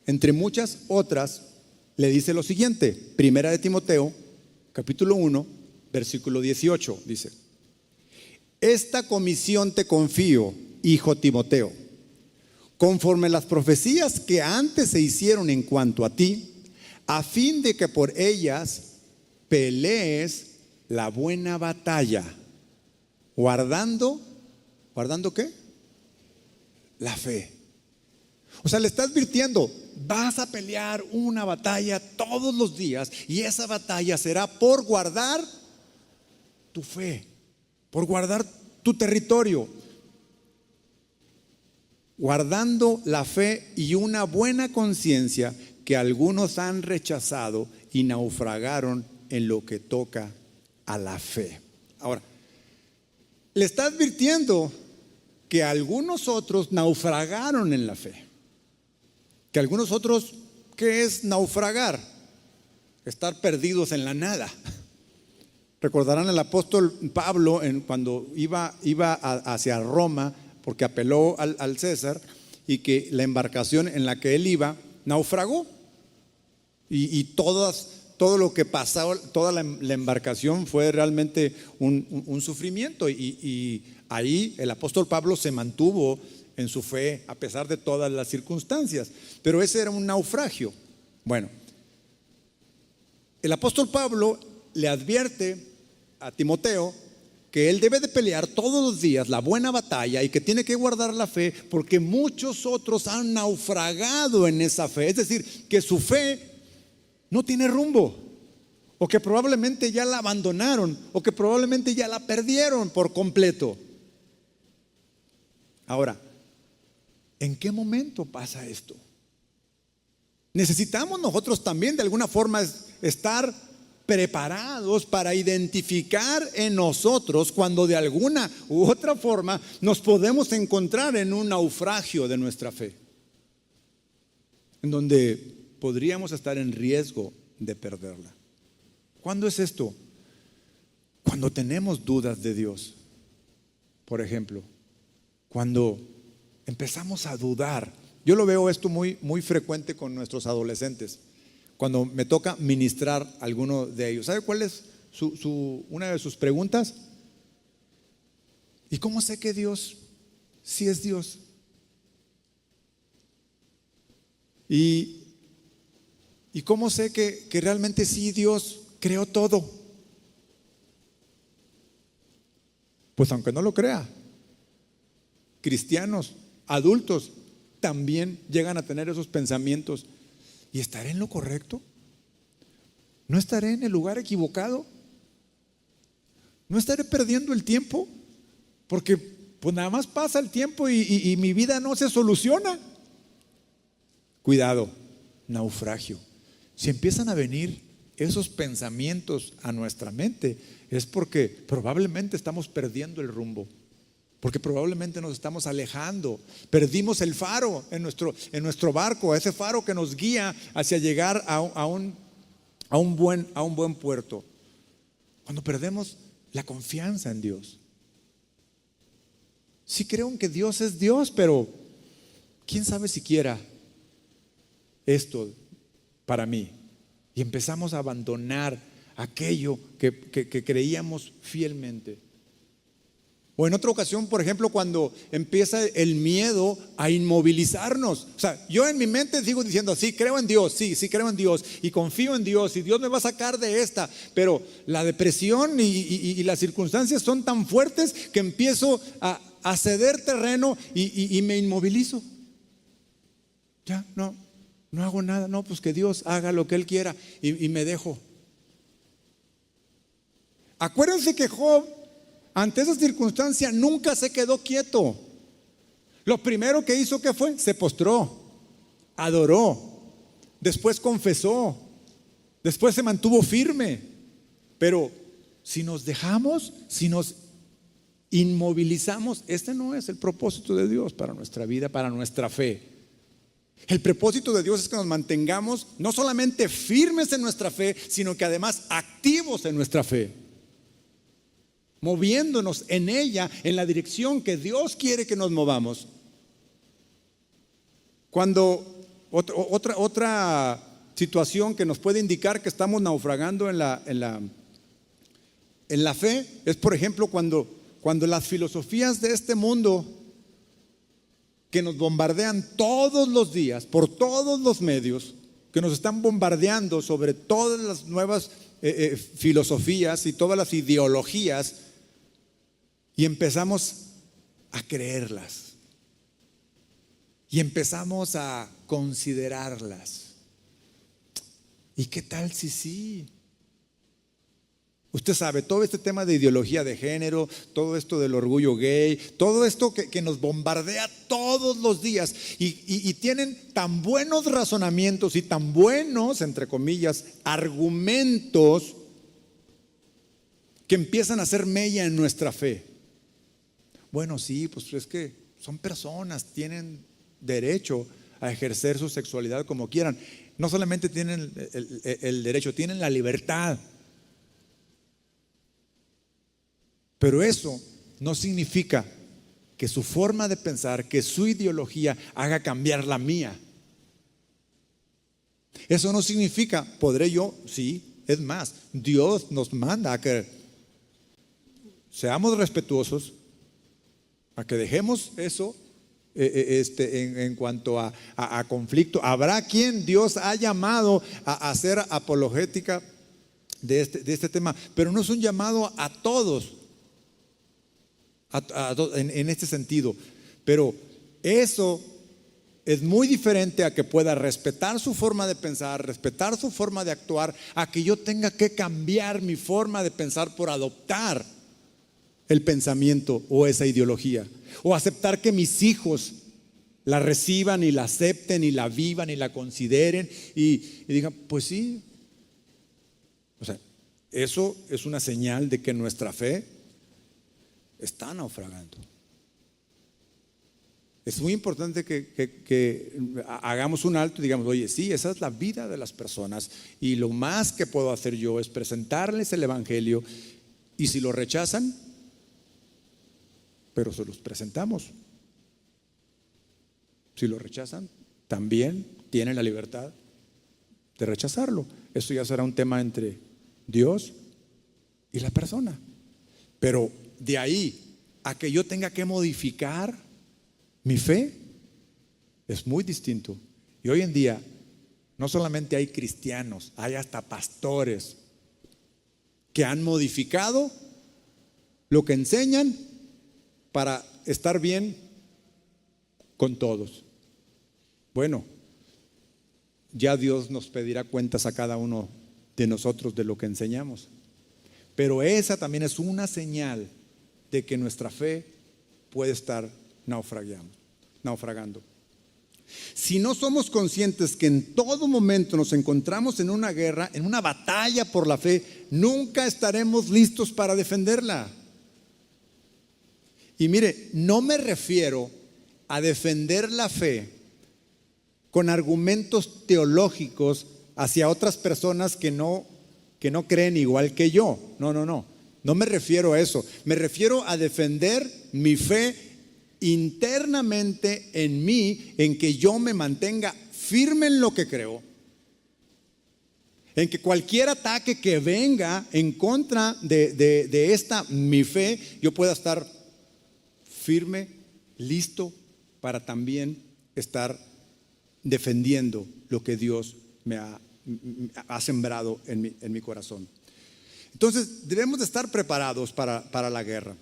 entre muchas otras, le dice lo siguiente: Primera de Timoteo, capítulo 1, versículo 18, dice: esta comisión te confío, hijo Timoteo, conforme las profecías que antes se hicieron en cuanto a ti, a fin de que por ellas pelees la buena batalla, guardando ¿qué? La fe. O sea, le está advirtiendo: vas a pelear una batalla todos los días, y esa batalla será por guardar tu fe, por guardar tu territorio, guardando la fe y una buena conciencia que algunos han rechazado y naufragaron en lo que toca a la fe. Ahora, le está advirtiendo que algunos otros naufragaron en la fe. Que algunos otros, ¿qué es naufragar? Estar perdidos en la nada. Recordarán el apóstol Pablo cuando iba hacia Roma, porque apeló al César, y que la embarcación en la que él iba naufragó. Y todo lo que pasó, toda la embarcación fue realmente un sufrimiento. Y ahí el apóstol Pablo se mantuvo en su fe a pesar de todas las circunstancias. Pero ese era un naufragio. Bueno, el apóstol Pablo le advierte a Timoteo que él debe de pelear todos los días la buena batalla y que tiene que guardar la fe, porque muchos otros han naufragado en esa fe. Es decir, que su fe no tiene rumbo, o que probablemente ya la abandonaron, o que probablemente ya la perdieron por completo. Ahora, ¿en qué momento pasa esto? Necesitamos nosotros también de alguna forma estar preparados para identificar en nosotros cuando de alguna u otra forma nos podemos encontrar en un naufragio de nuestra fe, en donde podríamos estar en riesgo de perderla. ¿Cuándo es esto? Cuando tenemos dudas de Dios. Por ejemplo, cuando empezamos a dudar. Yo lo veo esto muy frecuente con nuestros adolescentes. Cuando me toca ministrar a alguno de ellos, ¿sabe cuál es una de sus preguntas? ¿Y cómo sé que Dios sí es Dios? ¿Y cómo sé que realmente sí Dios creó todo? Pues aunque no lo crea, cristianos, adultos, también llegan a tener esos pensamientos. ¿Y estaré en lo correcto? ¿No estaré en el lugar equivocado? ¿No estaré perdiendo el tiempo? Porque pues nada más pasa el tiempo y mi vida no se soluciona. Cuidado, naufragio. Si empiezan a venir esos pensamientos a nuestra mente, es porque probablemente estamos perdiendo el rumbo. Porque probablemente nos estamos alejando. Perdimos el faro en nuestro barco, ese faro que nos guía hacia llegar a un buen puerto. Cuando perdemos la confianza en Dios. Sí creo en que Dios es Dios, pero ¿quién sabe siquiera esto para mí? Y empezamos a abandonar aquello que creíamos fielmente. O en otra ocasión, por ejemplo, cuando empieza el miedo a inmovilizarnos. O sea, yo en mi mente sigo diciendo: sí, creo en Dios, sí creo en Dios y confío en Dios y Dios me va a sacar de esta. Pero la depresión y las circunstancias son tan fuertes que empiezo a ceder terreno y me inmovilizo. Ya, no hago nada. No, pues que Dios haga lo que Él quiera y me dejo. Acuérdense que Job, ante esa circunstancia, nunca se quedó quieto. Lo primero que hizo, ¿qué fue? Se postró, adoró, después confesó, después se mantuvo firme. Pero si nos dejamos, si nos inmovilizamos. Este no es el propósito de Dios para nuestra vida, para nuestra fe. El propósito de Dios es que nos mantengamos no solamente firmes en nuestra fe, sino que además activos en nuestra fe, moviéndonos en ella, en la dirección que Dios quiere que nos movamos. Cuando otra situación que nos puede indicar que estamos naufragando en la fe es, por ejemplo, cuando las filosofías de este mundo, que nos bombardean todos los días, por todos los medios, que nos están bombardeando sobre todas las nuevas filosofías y todas las ideologías, y empezamos a creerlas y empezamos a considerarlas. ¿Y qué tal si sí? Usted sabe, todo este tema de ideología de género, todo esto del orgullo gay, todo esto que nos bombardea todos los días, y tienen tan buenos razonamientos y tan buenos, entre comillas, argumentos, que empiezan a hacer mella en nuestra fe. Bueno, sí, pues es que son personas, tienen derecho a ejercer su sexualidad como quieran. No solamente tienen el derecho, tienen la libertad. Pero eso no significa que su forma de pensar, que su ideología haga cambiar la mía. Eso no significa, podré yo, sí, es más, Dios nos manda a que seamos respetuosos, a que dejemos eso en cuanto a conflicto. Habrá quien Dios ha llamado a hacer apologética de este tema, pero no es un llamado a todos. En este sentido, pero eso es muy diferente a que pueda respetar su forma de pensar, respetar su forma de actuar, a que yo tenga que cambiar mi forma de pensar por adoptar el pensamiento o esa ideología, o aceptar que mis hijos la reciban y la acepten y la vivan y la consideren y digan, pues sí. O sea, eso es una señal de que nuestra fe está naufragando. Es muy importante que hagamos un alto y digamos, oye, sí, esa es la vida de las personas, y lo más que puedo hacer yo es presentarles el evangelio, y si lo rechazan, pero se los presentamos. Si lo rechazan, también tienen la libertad de rechazarlo. Eso ya será un tema entre Dios y la persona. Pero de ahí a que yo tenga que modificar mi fe, es muy distinto. Y hoy en día no solamente hay cristianos, hay hasta pastores que han modificado lo que enseñan para estar bien con todos. Bueno, ya Dios nos pedirá cuentas a cada uno de nosotros de lo que enseñamos. Pero esa también es una señal de que nuestra fe puede estar naufragando. Si no somos conscientes que en todo momento nos encontramos en una guerra, en una batalla por la fe, nunca estaremos listos para defenderla. Y mire, no me refiero a defender la fe con argumentos teológicos hacia otras personas que no creen igual que yo. No me refiero a eso. Me refiero a defender mi fe internamente en mí, en que yo me mantenga firme en lo que creo, en que cualquier ataque que venga en contra de esta mi fe, yo pueda estar firme, listo para también estar defendiendo lo que Dios me ha sembrado en mi corazón. Entonces debemos de estar preparados para la guerra.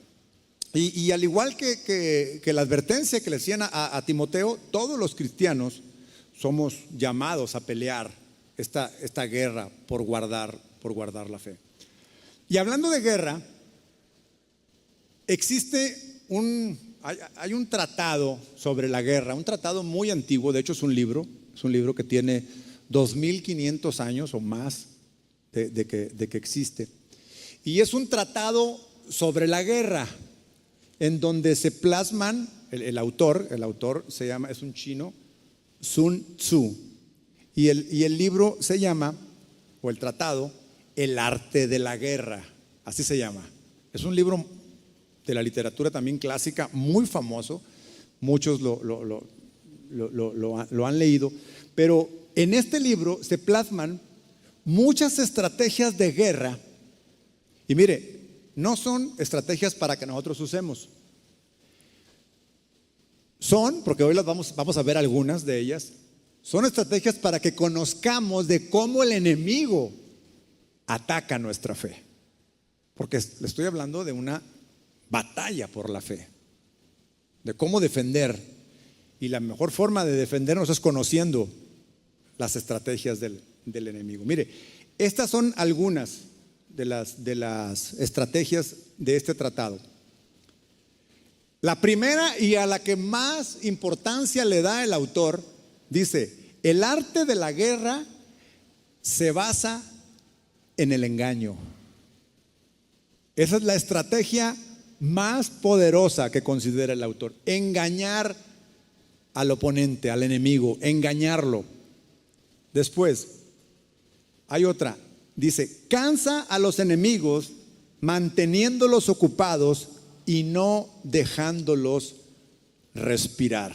Y al igual que la advertencia que le hacían a Timoteo, todos los cristianos somos llamados a pelear esta guerra por guardar la fe. Y hablando de guerra, hay un tratado sobre la guerra, un tratado muy antiguo, de hecho es un libro que tiene 2500 años o más de que existe. Y es un tratado sobre la guerra. en donde se plasman, el autor se llama, es un chino, Sun Tzu, y el libro se llama, o el tratado, El arte de la guerra, así se llama. Es un libro de la literatura también clásica, muy famoso, muchos lo han leído, pero en este libro se plasman muchas estrategias de guerra, y mire, no son estrategias para que nosotros usemos. Son, porque hoy las vamos a ver algunas de ellas, son estrategias para que conozcamos de cómo el enemigo ataca nuestra fe. Porque le estoy hablando de una batalla por la fe, de cómo defender. Y la mejor forma de defendernos es conociendo las estrategias del enemigo. Mire, estas son algunas de las estrategias de este tratado. La primera, y a la que más importancia le da el autor, dice: el arte de la guerra se basa en el engaño. Esa es la estrategia más poderosa que considera el autor: engañar al oponente, al enemigo, engañarlo. Después hay otra, dice: cansa a los enemigos manteniéndolos ocupados y no dejándolos respirar.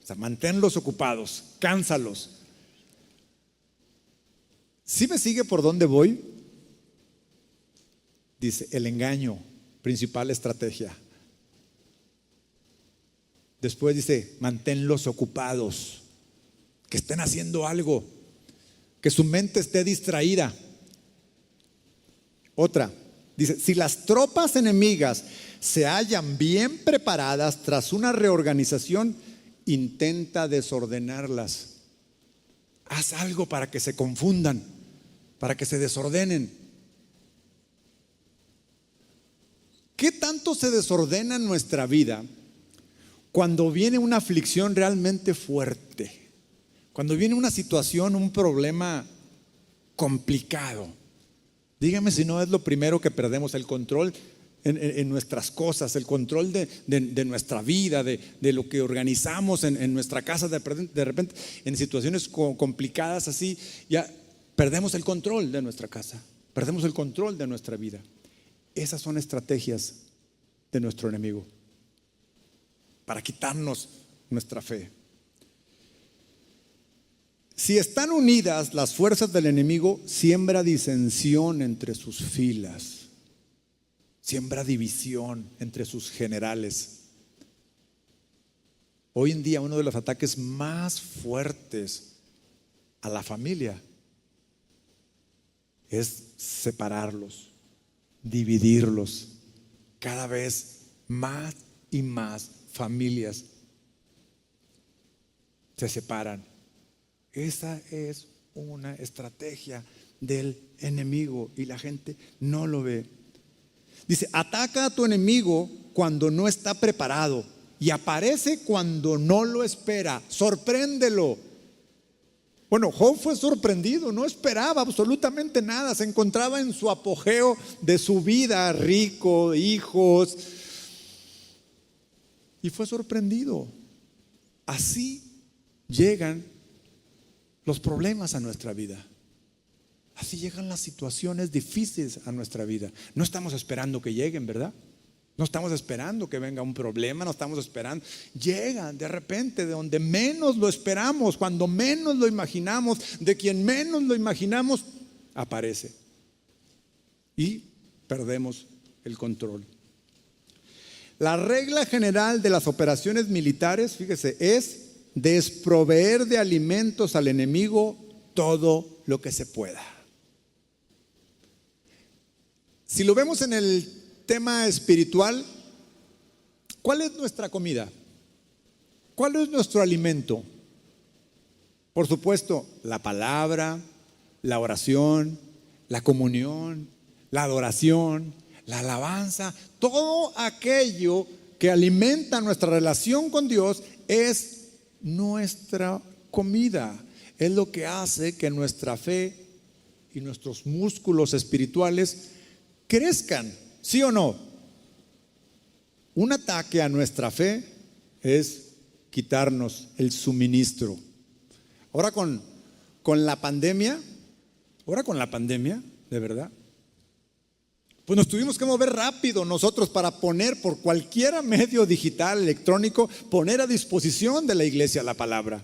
O sea, manténlos ocupados, cánsalos. ¿Sí me sigue por dónde voy? Dice: el engaño, principal estrategia. Después dice: manténlos ocupados, que estén haciendo algo, que su mente esté distraída. Otra, dice: si las tropas enemigas se hallan bien preparadas tras una reorganización, intenta desordenarlas. Haz algo para que se confundan, para que se desordenen. ¿Qué tanto se desordena nuestra vida cuando viene una aflicción realmente fuerte? Cuando viene una situación, un problema complicado. Dígame si no es lo primero que perdemos: el control en nuestras cosas, el control de nuestra vida, de lo que organizamos en nuestra casa. De repente, en situaciones complicadas así, ya perdemos el control de nuestra casa, perdemos el control de nuestra vida. Esas son estrategias de nuestro enemigo para quitarnos nuestra fe. Si están unidas las fuerzas del enemigo, siembra disensión entre sus filas, siembra división entre sus generales. Hoy en día uno de los ataques más fuertes a la familia es separarlos, dividirlos. Cada vez más y más familias se separan. Esa es una estrategia del enemigo y la gente no lo ve. Dice: ataca a tu enemigo cuando no está preparado y aparece cuando no lo espera. Sorpréndelo. Bueno, Job fue sorprendido, no esperaba absolutamente nada, se encontraba en su apogeo de su vida, rico, hijos, y fue sorprendido. Así llegan los problemas a nuestra vida. Así llegan las situaciones difíciles a nuestra vida. No estamos esperando que lleguen, ¿verdad? No estamos esperando que venga un problema, no estamos esperando. Llegan de repente de donde menos lo esperamos, cuando menos lo imaginamos, de quien menos lo imaginamos, aparece. Y perdemos el control. La regla general de las operaciones militares, fíjese, es desproveer de alimentos al enemigo todo lo que se pueda. Si lo vemos en el tema espiritual, ¿cuál es nuestra comida? ¿Cuál es nuestro alimento? Por supuesto, la palabra, la oración, la comunión, la adoración, la alabanza, todo aquello que alimenta nuestra relación con Dios es nuestra comida. Es lo que hace que nuestra fe y nuestros músculos espirituales crezcan, ¿sí o no? Un ataque a nuestra fe es quitarnos el suministro. Ahora con la pandemia, de verdad, pues nos tuvimos que mover rápido nosotros para poner por cualquier medio digital, electrónico, poner a disposición de la iglesia la palabra,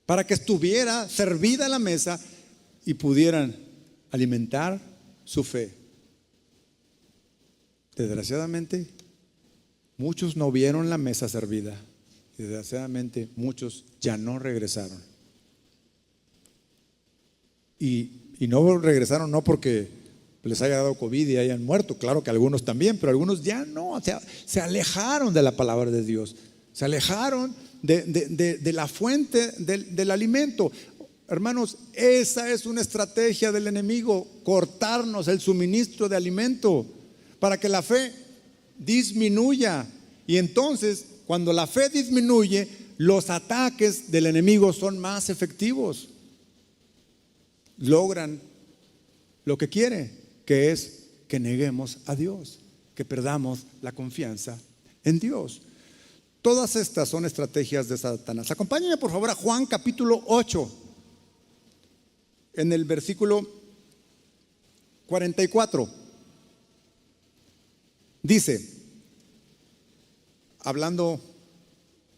para que estuviera servida la mesa y pudieran alimentar su fe. Desgraciadamente, muchos no vieron la mesa servida. Desgraciadamente, muchos ya no regresaron. Y no regresaron no porque les haya dado COVID y hayan muerto, claro que algunos también, pero algunos ya no, o sea, se alejaron de la palabra de Dios, se alejaron de la fuente del alimento. Hermanos, esa es una estrategia del enemigo, cortarnos el suministro de alimento para que la fe disminuya. Y entonces, cuando la fe disminuye, los ataques del enemigo son más efectivos. Logran lo que quiere, que es que neguemos a Dios, que perdamos la confianza en Dios. Todas estas son estrategias de Satanás. Acompáñenme por favor a Juan capítulo 8, en el versículo 44. Dice, hablando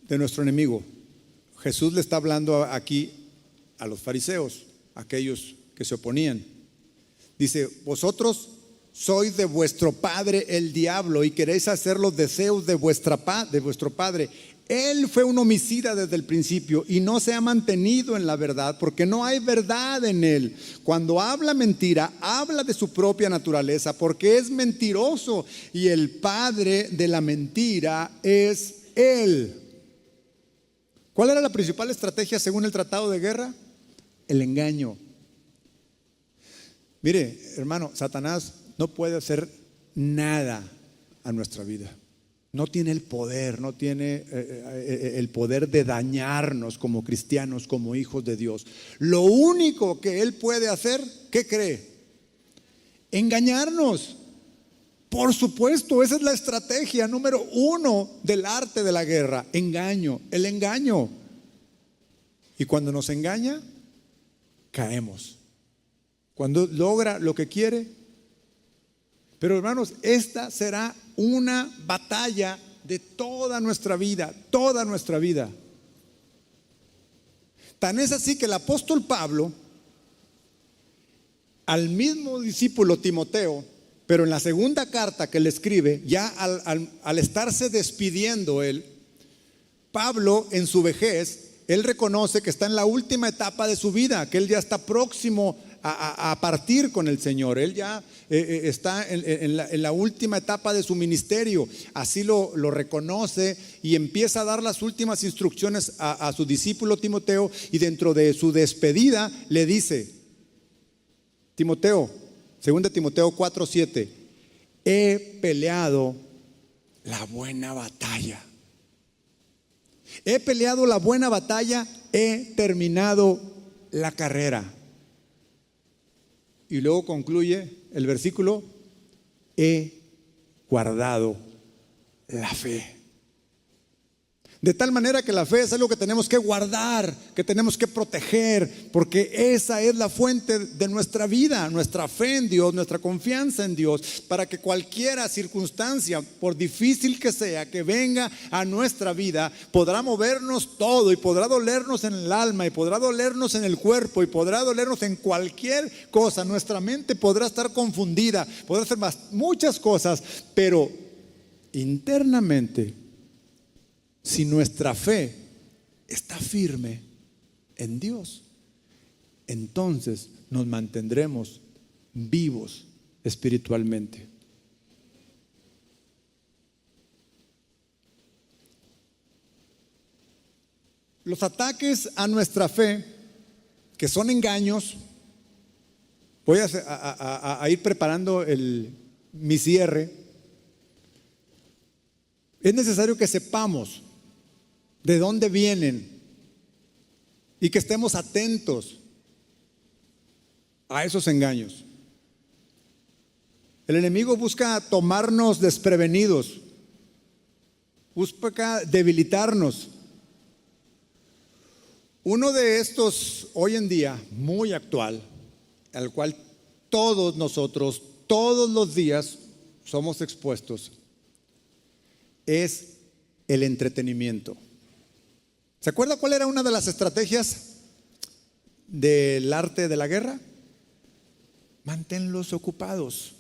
de nuestro enemigo, Jesús le está hablando aquí a los fariseos, aquellos que se oponían. Dice, vosotros sois de vuestro padre el diablo y queréis hacer los deseos de vuestro padre. Él fue un homicida desde el principio y no se ha mantenido en la verdad porque no hay verdad en él. Cuando habla mentira, habla de su propia naturaleza porque es mentiroso y el padre de la mentira es él. ¿Cuál era la principal estrategia según el tratado de guerra? El engaño. Mire, hermano, Satanás no puede hacer nada a nuestra vida. No tiene el poder, no tiene el poder de dañarnos como cristianos, como hijos de Dios. Lo único que él puede hacer, ¿qué cree? Engañarnos. Por supuesto, esa es la estrategia número uno del arte de la guerra. Engaño, el engaño. Y cuando nos engaña, caemos. Cuando logra lo que quiere. Pero hermanos, esta será una batalla de toda nuestra vida, toda nuestra vida. Tan es así que el apóstol Pablo, al mismo discípulo Timoteo, pero en la segunda carta que le escribe, ya al estarse despidiendo él, Pablo en su vejez, él reconoce que está en la última etapa de su vida, que él ya está próximo a partir con el Señor. Él ya está en la última etapa de su ministerio. Así lo reconoce y empieza a dar las últimas instrucciones a su discípulo Timoteo, y dentro de su despedida le dice, Timoteo, 2 Timoteo 4:7, he peleado la buena batalla. He peleado la buena batalla, he terminado la carrera. Y luego concluye el versículo, he guardado la fe. De tal manera que la fe es algo que tenemos que guardar, que tenemos que proteger, porque esa es la fuente de nuestra vida, nuestra fe en Dios, nuestra confianza en Dios, para que cualquier circunstancia, por difícil que sea, que venga a nuestra vida, podrá movernos todo y podrá dolernos en el alma y podrá dolernos en el cuerpo y podrá dolernos en cualquier cosa. Nuestra mente podrá estar confundida, podrá hacer muchas cosas, pero internamente, si nuestra fe está firme en Dios, entonces nos mantendremos vivos espiritualmente. Los ataques a nuestra fe, que son engaños, voy a ir preparando mi cierre. Es necesario que sepamos de dónde vienen y que estemos atentos a esos engaños. El enemigo busca tomarnos desprevenidos busca debilitarnos. Uno de estos hoy en día muy actual, al cual todos nosotros, todos los días somos expuestos, es el entretenimiento. ¿Se acuerda cuál era una de las estrategias del arte de la guerra? Manténlos ocupados.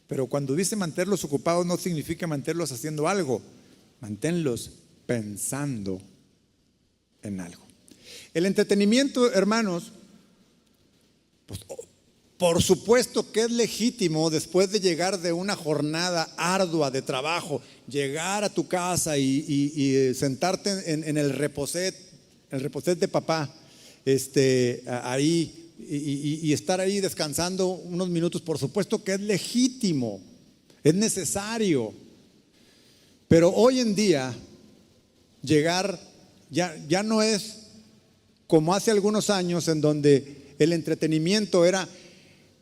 Pero cuando dice mantenerlos ocupados no significa mantenerlos haciendo algo, manténlos pensando en algo. El entretenimiento, hermanos, pues, por supuesto que es legítimo después de llegar de una jornada ardua de trabajo, llegar a tu casa y sentarte en el reposet de papá, ahí y estar ahí descansando unos minutos. Por supuesto que es legítimo, es necesario. Pero hoy en día llegar ya no es como hace algunos años, en donde el entretenimiento era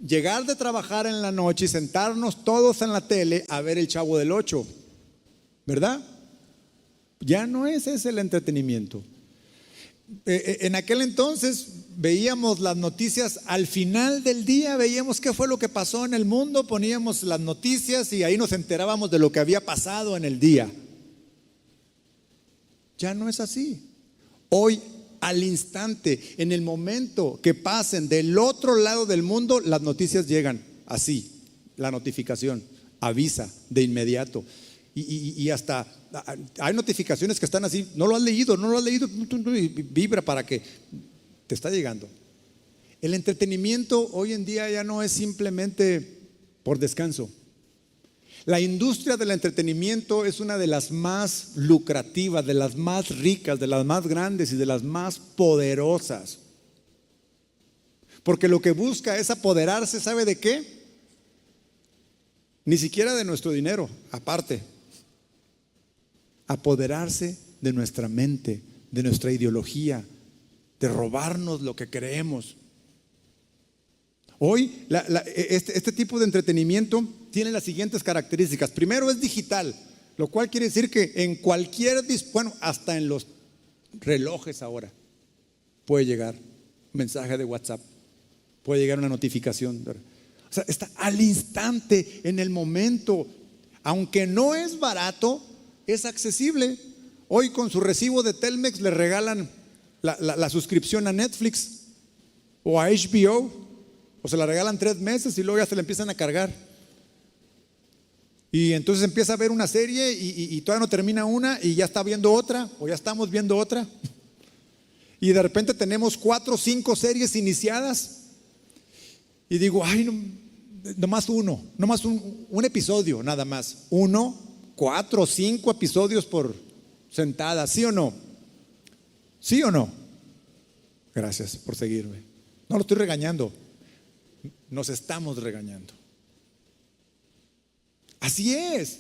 llegar de trabajar en la noche y sentarnos todos en la tele a ver el Chavo del Ocho, ¿verdad? Ya no es ese el entretenimiento. En aquel entonces veíamos las noticias al final del día, veíamos qué fue lo que pasó en el mundo, poníamos las noticias y ahí nos enterábamos de lo que había pasado en el día. Ya no es así. Hoy, al instante, en el momento que pasen del otro lado del mundo, las noticias llegan así, la notificación avisa de inmediato. Y hasta hay notificaciones que están así, no lo has leído, y vibra para que te está llegando. El entretenimiento hoy en día ya no es simplemente por descanso. La industria del entretenimiento es una de las más lucrativas, de las más ricas, de las más grandes y de las más poderosas. Porque lo que busca es apoderarse, ¿sabe de qué? Ni siquiera de nuestro dinero, aparte. Apoderarse de nuestra mente, de nuestra ideología, de robarnos lo que creemos. Hoy este tipo de entretenimiento tiene las siguientes características. Primero, es digital, lo cual quiere decir que en cualquier, hasta en los relojes ahora puede llegar un mensaje de WhatsApp, puede llegar una notificación. O sea, está al instante, en el momento. Aunque no es barato, es accesible. Hoy con su recibo de Telmex le regalan la suscripción a Netflix o a HBO, o se la regalan 3 meses y luego ya se la empiezan a cargar. Y entonces empieza a ver una serie y todavía no termina una y ya está viendo otra, o ya estamos viendo otra. Y de repente tenemos 4 o 5 series iniciadas. Y digo, ay, nomás un episodio, nada más. 1, 4 o 5 episodios por sentada, ¿sí o no? ¿Sí o no? Gracias por seguirme. No lo estoy regañando, nos estamos regañando. Así es.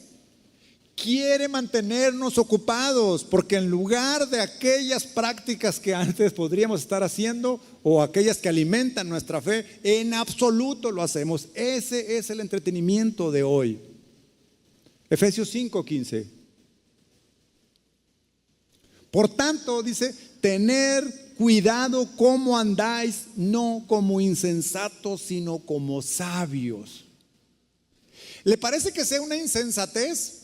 Quiere mantenernos ocupados, porque en lugar de aquellas prácticas que antes podríamos estar haciendo, o aquellas que alimentan nuestra fe, en absoluto lo hacemos. Ese es el entretenimiento de hoy. Efesios 5:15. Por tanto, dice, tener cuidado cómo andáis, no como insensatos, sino como sabios. ¿Le parece que sea una insensatez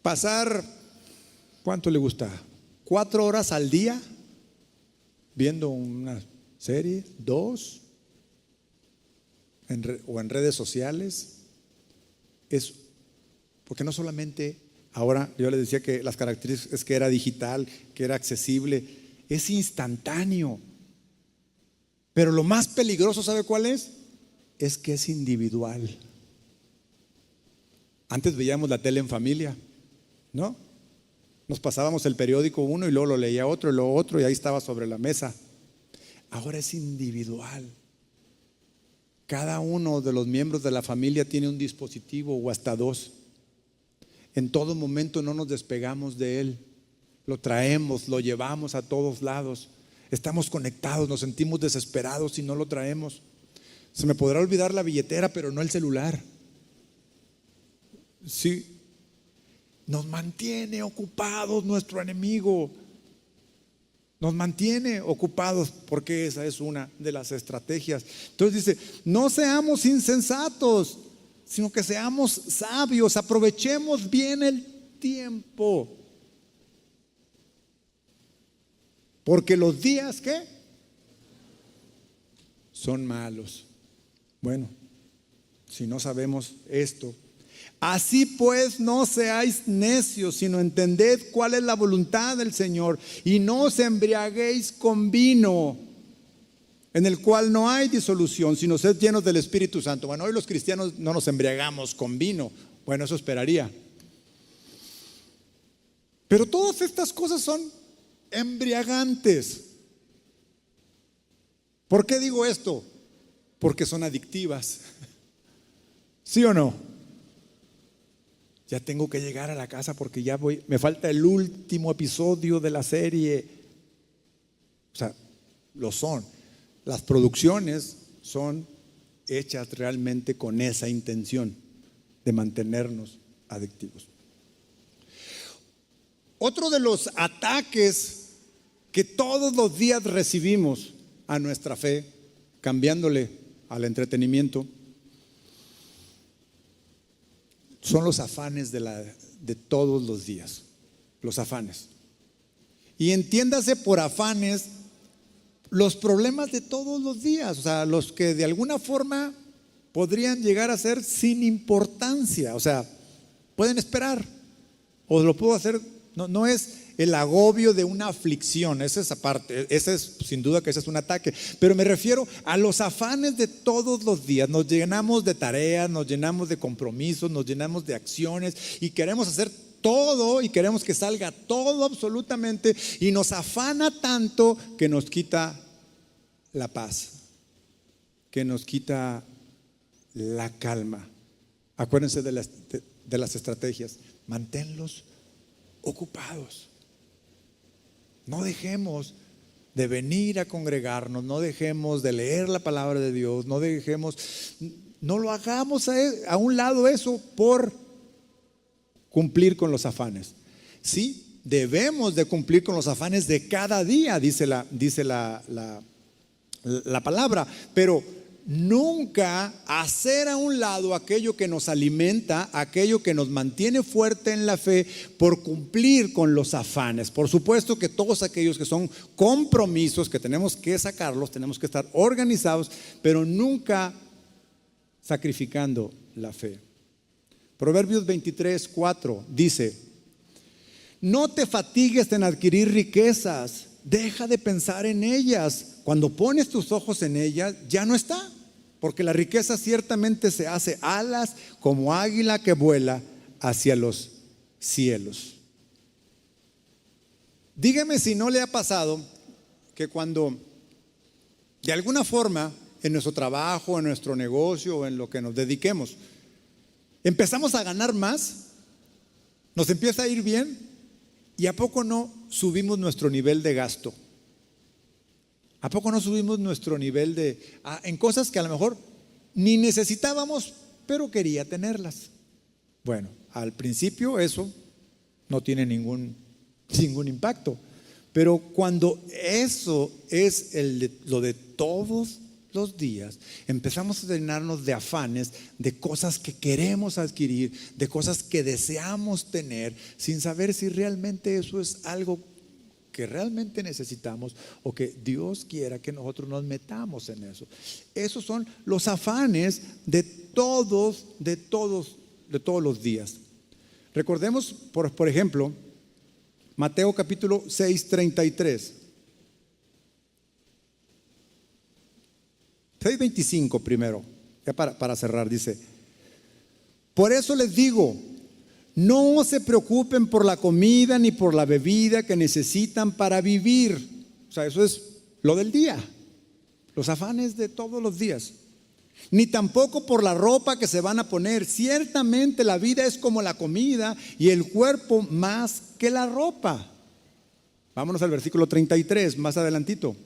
pasar, cuánto le gusta? 4 horas al día viendo una serie, 2, o en redes sociales? Es porque no solamente ahora, yo les decía que las características es que era digital, que era accesible, es instantáneo. Pero lo más peligroso, ¿sabe cuál es? Es que es individual. Antes veíamos la tele en familia, ¿no? Nos pasábamos el periódico uno y luego lo leía otro y luego otro, y ahí estaba sobre la mesa. Ahora es individual. Cada uno de los miembros de la familia tiene un dispositivo o hasta 2. En todo momento no nos despegamos de él. Lo traemos, lo llevamos a todos lados. Estamos conectados, nos sentimos desesperados si no lo traemos. Se me podrá olvidar la billetera, pero no el celular. Sí. Nos mantiene ocupados nuestro enemigo. Nos mantiene ocupados porque esa es una de las estrategias. Entonces dice, no seamos insensatos, sino que seamos sabios, aprovechemos bien el tiempo. Porque los días, ¿qué? Son malos. Bueno, si no sabemos esto. Así pues, no seáis necios, sino entended cuál es la voluntad del Señor. Y no os embriaguéis con vino, en el cual no hay disolución, sino sed llenos del Espíritu Santo. Bueno, hoy los cristianos no nos embriagamos con vino. Bueno, eso esperaría. Pero todas estas cosas son embriagantes. ¿Por qué digo esto? Porque son adictivas. ¿Sí o no? Ya tengo que llegar a la casa porque ya me falta el último episodio de la serie. O sea, lo son. Las producciones son hechas realmente con esa intención de mantenernos adictivos. Otro de los ataques que todos los días recibimos a nuestra fe, cambiándole al entretenimiento, son los afanes de todos los días. Los afanes. Y entiéndase por afanes los problemas de todos los días, o sea, los que de alguna forma podrían llegar a ser sin importancia, o sea, pueden esperar, o lo puedo hacer, no es el agobio de una aflicción, esa es aparte, ese es sin duda que ese es un ataque, pero me refiero a los afanes de todos los días. Nos llenamos de tareas, nos llenamos de compromisos, nos llenamos de acciones y queremos hacer todo y queremos que salga todo absolutamente, y nos afana tanto que nos quita la paz, que nos quita la calma. Acuérdense de las estrategias. Manténlos ocupados. No dejemos de venir a congregarnos, no dejemos de leer la palabra de Dios, no lo hagamos a un lado eso por cumplir con los afanes. Sí, debemos de cumplir con los afanes de cada día, dice la palabra, pero nunca hacer a un lado aquello que nos alimenta, aquello que nos mantiene fuerte en la fe por cumplir con los afanes. Por supuesto que todos aquellos que son compromisos que tenemos que sacarlos, tenemos que estar organizados, pero nunca sacrificando la fe. Proverbios 23:4 dice: no te fatigues en adquirir riquezas, deja de pensar en ellas. Cuando pones tus ojos en ellas, ya no está, porque la riqueza ciertamente se hace alas como águila que vuela hacia los cielos. Dígame si no le ha pasado que cuando de alguna forma en nuestro trabajo, en nuestro negocio o en lo que nos dediquemos, empezamos a ganar más, nos empieza a ir bien, y ¿a poco no subimos nuestro nivel de gasto? ¿A poco no subimos nuestro nivel en cosas que a lo mejor ni necesitábamos, pero quería tenerlas? Bueno, al principio eso no tiene ningún impacto, pero cuando eso es lo de todos los días, empezamos a llenarnos de afanes, de cosas que queremos adquirir, de cosas que deseamos tener, sin saber si realmente eso es algo que realmente necesitamos o que Dios quiera que nosotros nos metamos en eso. Esos son los afanes de todos los días. Recordemos, por ejemplo, Mateo capítulo 6:33. 6:25 primero, ya para cerrar, dice: por eso les digo, no se preocupen por la comida ni por la bebida que necesitan para vivir. O sea, eso es lo del día, los afanes de todos los días. Ni tampoco por la ropa que se van a poner. Ciertamente la vida es como la comida y el cuerpo más que la ropa. Vámonos al versículo 33, más adelantito.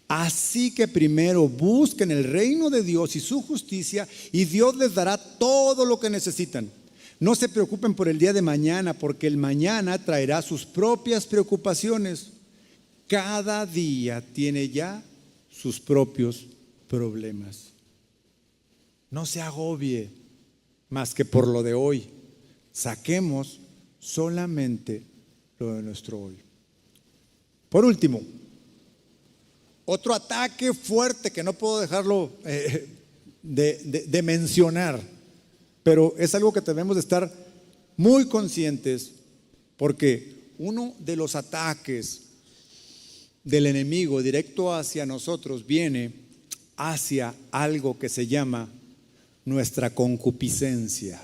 Así que primero busquen el reino de Dios y su justicia, y Dios les dará todo lo que necesitan. No se preocupen por el día de mañana, porque el mañana traerá sus propias preocupaciones. Cada día tiene ya sus propios problemas. No se agobie más que por lo de hoy. Saquemos solamente lo de nuestro hoy. Por último, otro ataque fuerte que no puedo dejarlo de mencionar, pero es algo que debemos de estar muy conscientes, porque uno de los ataques del enemigo directo hacia nosotros viene hacia algo que se llama nuestra concupiscencia.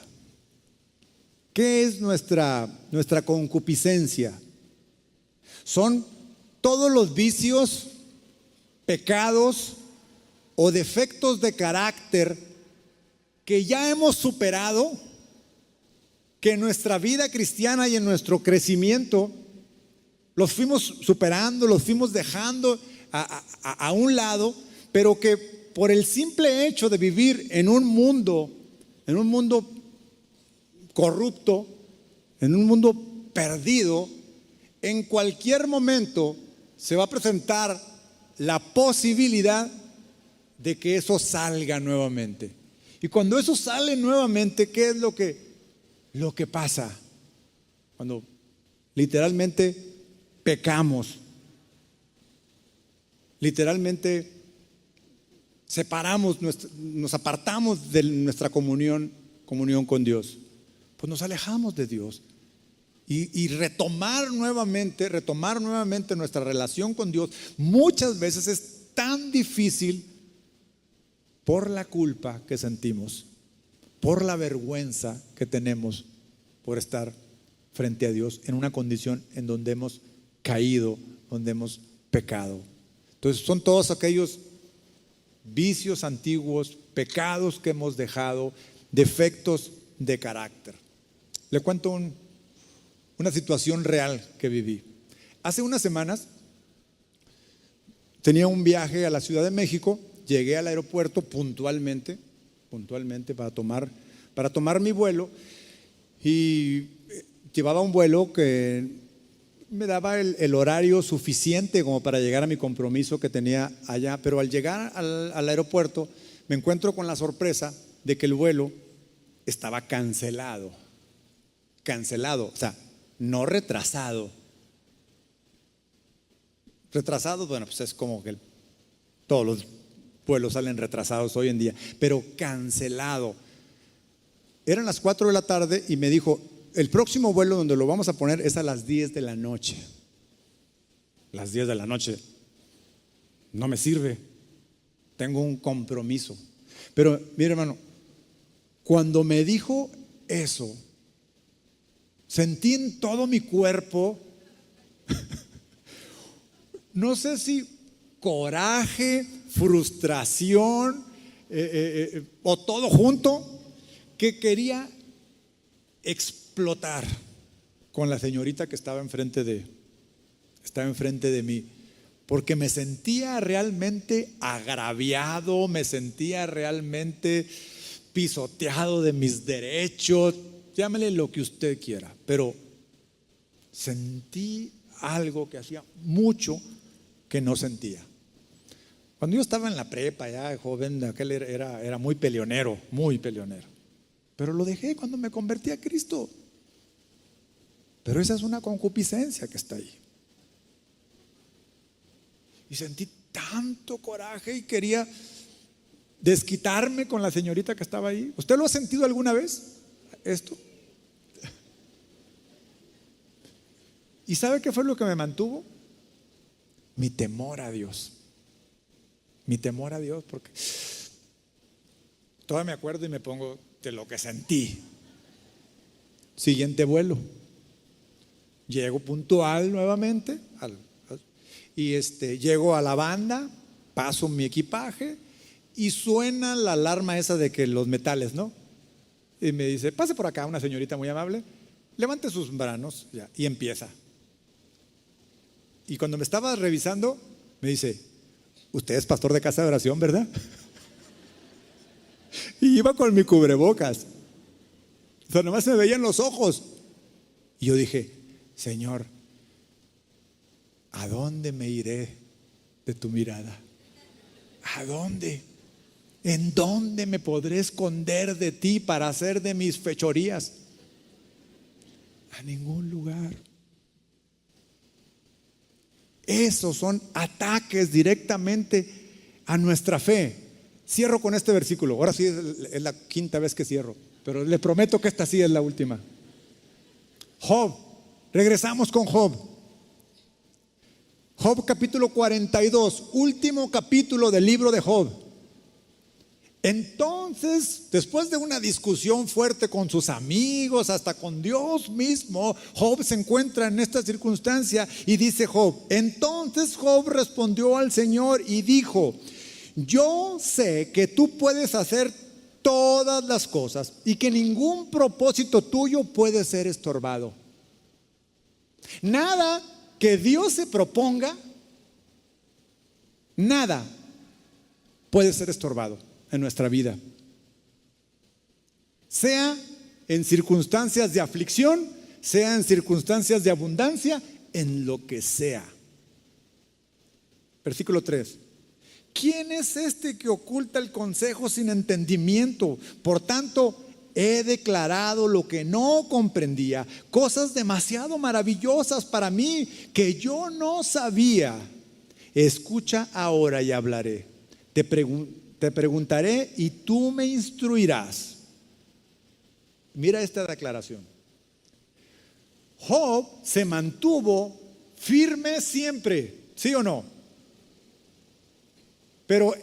¿Qué es nuestra concupiscencia? Son todos los vicios, pecados o defectos de carácter que ya hemos superado, que en nuestra vida cristiana y en nuestro crecimiento los fuimos superando, los fuimos dejando a un lado, pero que por el simple hecho de vivir en un mundo corrupto, en un mundo perdido, en cualquier momento se va a presentar la posibilidad de que eso salga nuevamente. Y cuando eso sale nuevamente, ¿qué es lo que pasa? Cuando literalmente pecamos, literalmente nos apartamos de nuestra comunión con Dios, pues nos alejamos de Dios. Y retomar nuevamente nuestra relación con Dios muchas veces es tan difícil por la culpa que sentimos, por la vergüenza que tenemos por estar frente a Dios en una condición en donde hemos caído, donde hemos pecado. Entonces son todos aquellos vicios antiguos, pecados que hemos dejado, defectos de carácter. Le cuento una situación real que viví. Hace unas semanas tenía un viaje a la Ciudad de México. Llegué al aeropuerto puntualmente para tomar mi vuelo, y llevaba un vuelo que me daba el horario suficiente como para llegar a mi compromiso que tenía allá. Pero al llegar al aeropuerto me encuentro con la sorpresa de que el vuelo estaba cancelado, o sea, no retrasado. Retrasado, bueno, pues es como que todos los vuelos salen retrasados hoy en día, pero cancelado. Eran las 4 de la tarde y me dijo: el próximo vuelo donde lo vamos a poner es a las 10 de la noche. Las 10 de la noche no me sirve, tengo un compromiso. Pero mire, hermano, cuando me dijo eso, sentí en todo mi cuerpo no sé si coraje, frustración o todo junto, que quería explotar con la señorita que estaba enfrente de mí, porque me sentía realmente agraviado, me sentía realmente pisoteado de mis derechos, llámele lo que usted quiera, pero sentí algo que hacía mucho que no sentía. Cuando yo estaba en la prepa, ya joven, aquel era muy peleonero, pero lo dejé cuando me convertí a Cristo. Pero esa es una concupiscencia que está ahí. Y sentí tanto coraje y quería desquitarme con la señorita que estaba ahí. ¿Usted lo ha sentido alguna vez esto? ¿Y sabe qué fue lo que me mantuvo? Mi temor a Dios. Porque todavía me acuerdo y me pongo de lo que sentí. Siguiente vuelo, llego puntual nuevamente y llego a la banda, paso mi equipaje y suena la alarma esa de que los metales, ¿no? Y me dice: pase por acá, una señorita muy amable, levante sus manos, ya, y empieza. Y cuando me estaba revisando, me dice: usted es pastor de casa de oración, ¿verdad? Y iba con mi cubrebocas. O sea, nomás se me veían los ojos. Y yo dije, Señor, ¿a dónde me iré de tu mirada? ¿A dónde? ¿En dónde me podré esconder de ti para hacer de mis fechorías? A ningún lugar. Esos son ataques directamente a nuestra fe. Cierro con este versículo. Ahora sí es la quinta vez que cierro, pero le prometo que esta sí es la última. Job. Regresamos con Job. Job capítulo 42, último capítulo del libro de Job. Entonces, después de una discusión fuerte con sus amigos, hasta con Dios mismo, Job se encuentra en esta circunstancia y dice Job, entonces Job respondió al Señor y dijo, yo sé que tú puedes hacer todas las cosas y que ningún propósito tuyo puede ser estorbado. Nada que Dios se proponga, nada puede ser estorbado en nuestra vida, sea en circunstancias de aflicción, sea en circunstancias de abundancia, en lo que sea. Versículo 3. ¿Quién es este que oculta el consejo sin entendimiento? Por tanto, he declarado lo que no comprendía, cosas demasiado maravillosas para mí que yo no sabía. Escucha ahora y hablaré. Te preguntaré y tú me instruirás. Mira esta declaración. Job se mantuvo firme siempre, ¿sí o no? Pero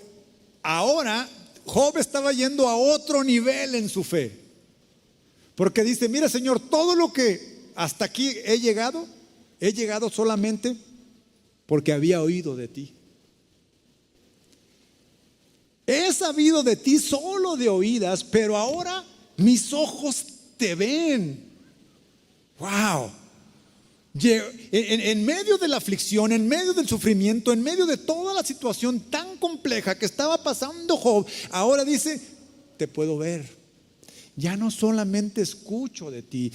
ahora Job estaba yendo a otro nivel en su fe. Porque dice, mira Señor, todo lo que hasta aquí he llegado solamente porque había oído de ti. He sabido de ti solo de oídas, pero ahora mis ojos te ven. Wow. En medio de la aflicción, en medio del sufrimiento, en medio de toda la situación tan compleja que estaba pasando Job, ahora dice, te puedo ver. Ya no solamente escucho de ti,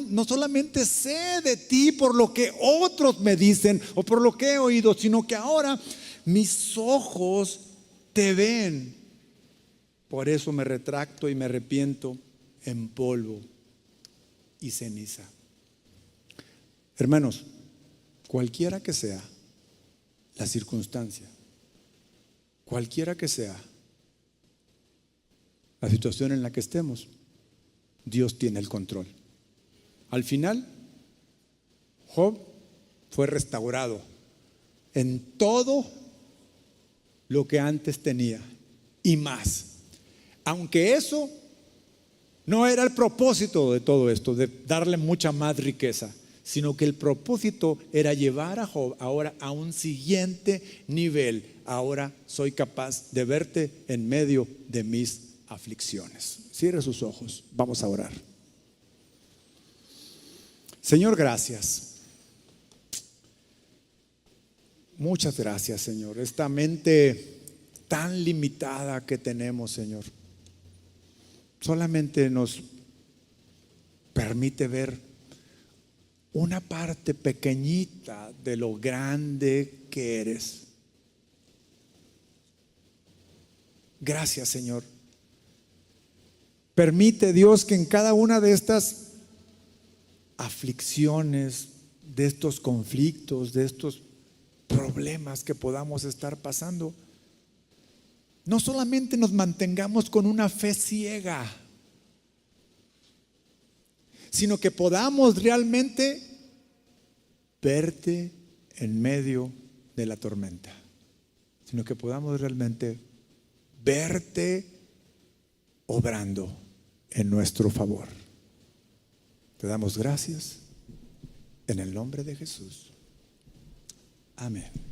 no solamente sé de ti por lo que otros me dicen o por lo que he oído, sino que ahora mis ojos te ven. Por eso me retracto y me arrepiento en polvo y ceniza. Hermanos, cualquiera que sea la circunstancia, cualquiera que sea la situación en la que estemos, Dios tiene el control. Al final, Job fue restaurado en todo lo que antes tenía y más. Aunque eso no era el propósito de todo esto, de darle mucha más riqueza, sino que el propósito era llevar a Job ahora a un siguiente nivel. Ahora soy capaz de verte en medio de mis aflicciones. Cierre sus ojos, vamos a orar. Señor, gracias. Muchas gracias, Señor. Esta mente tan limitada que tenemos, Señor, solamente nos permite ver una parte pequeñita de lo grande que eres. Gracias, Señor. Permite, Dios, que en cada una de estas aflicciones, de estos conflictos, de estos problemas que podamos estar pasando, no solamente nos mantengamos con una fe ciega, sino que podamos realmente verte en medio de la tormenta, sino que podamos realmente verte obrando en nuestro favor. Te damos gracias en el nombre de Jesús. Amén.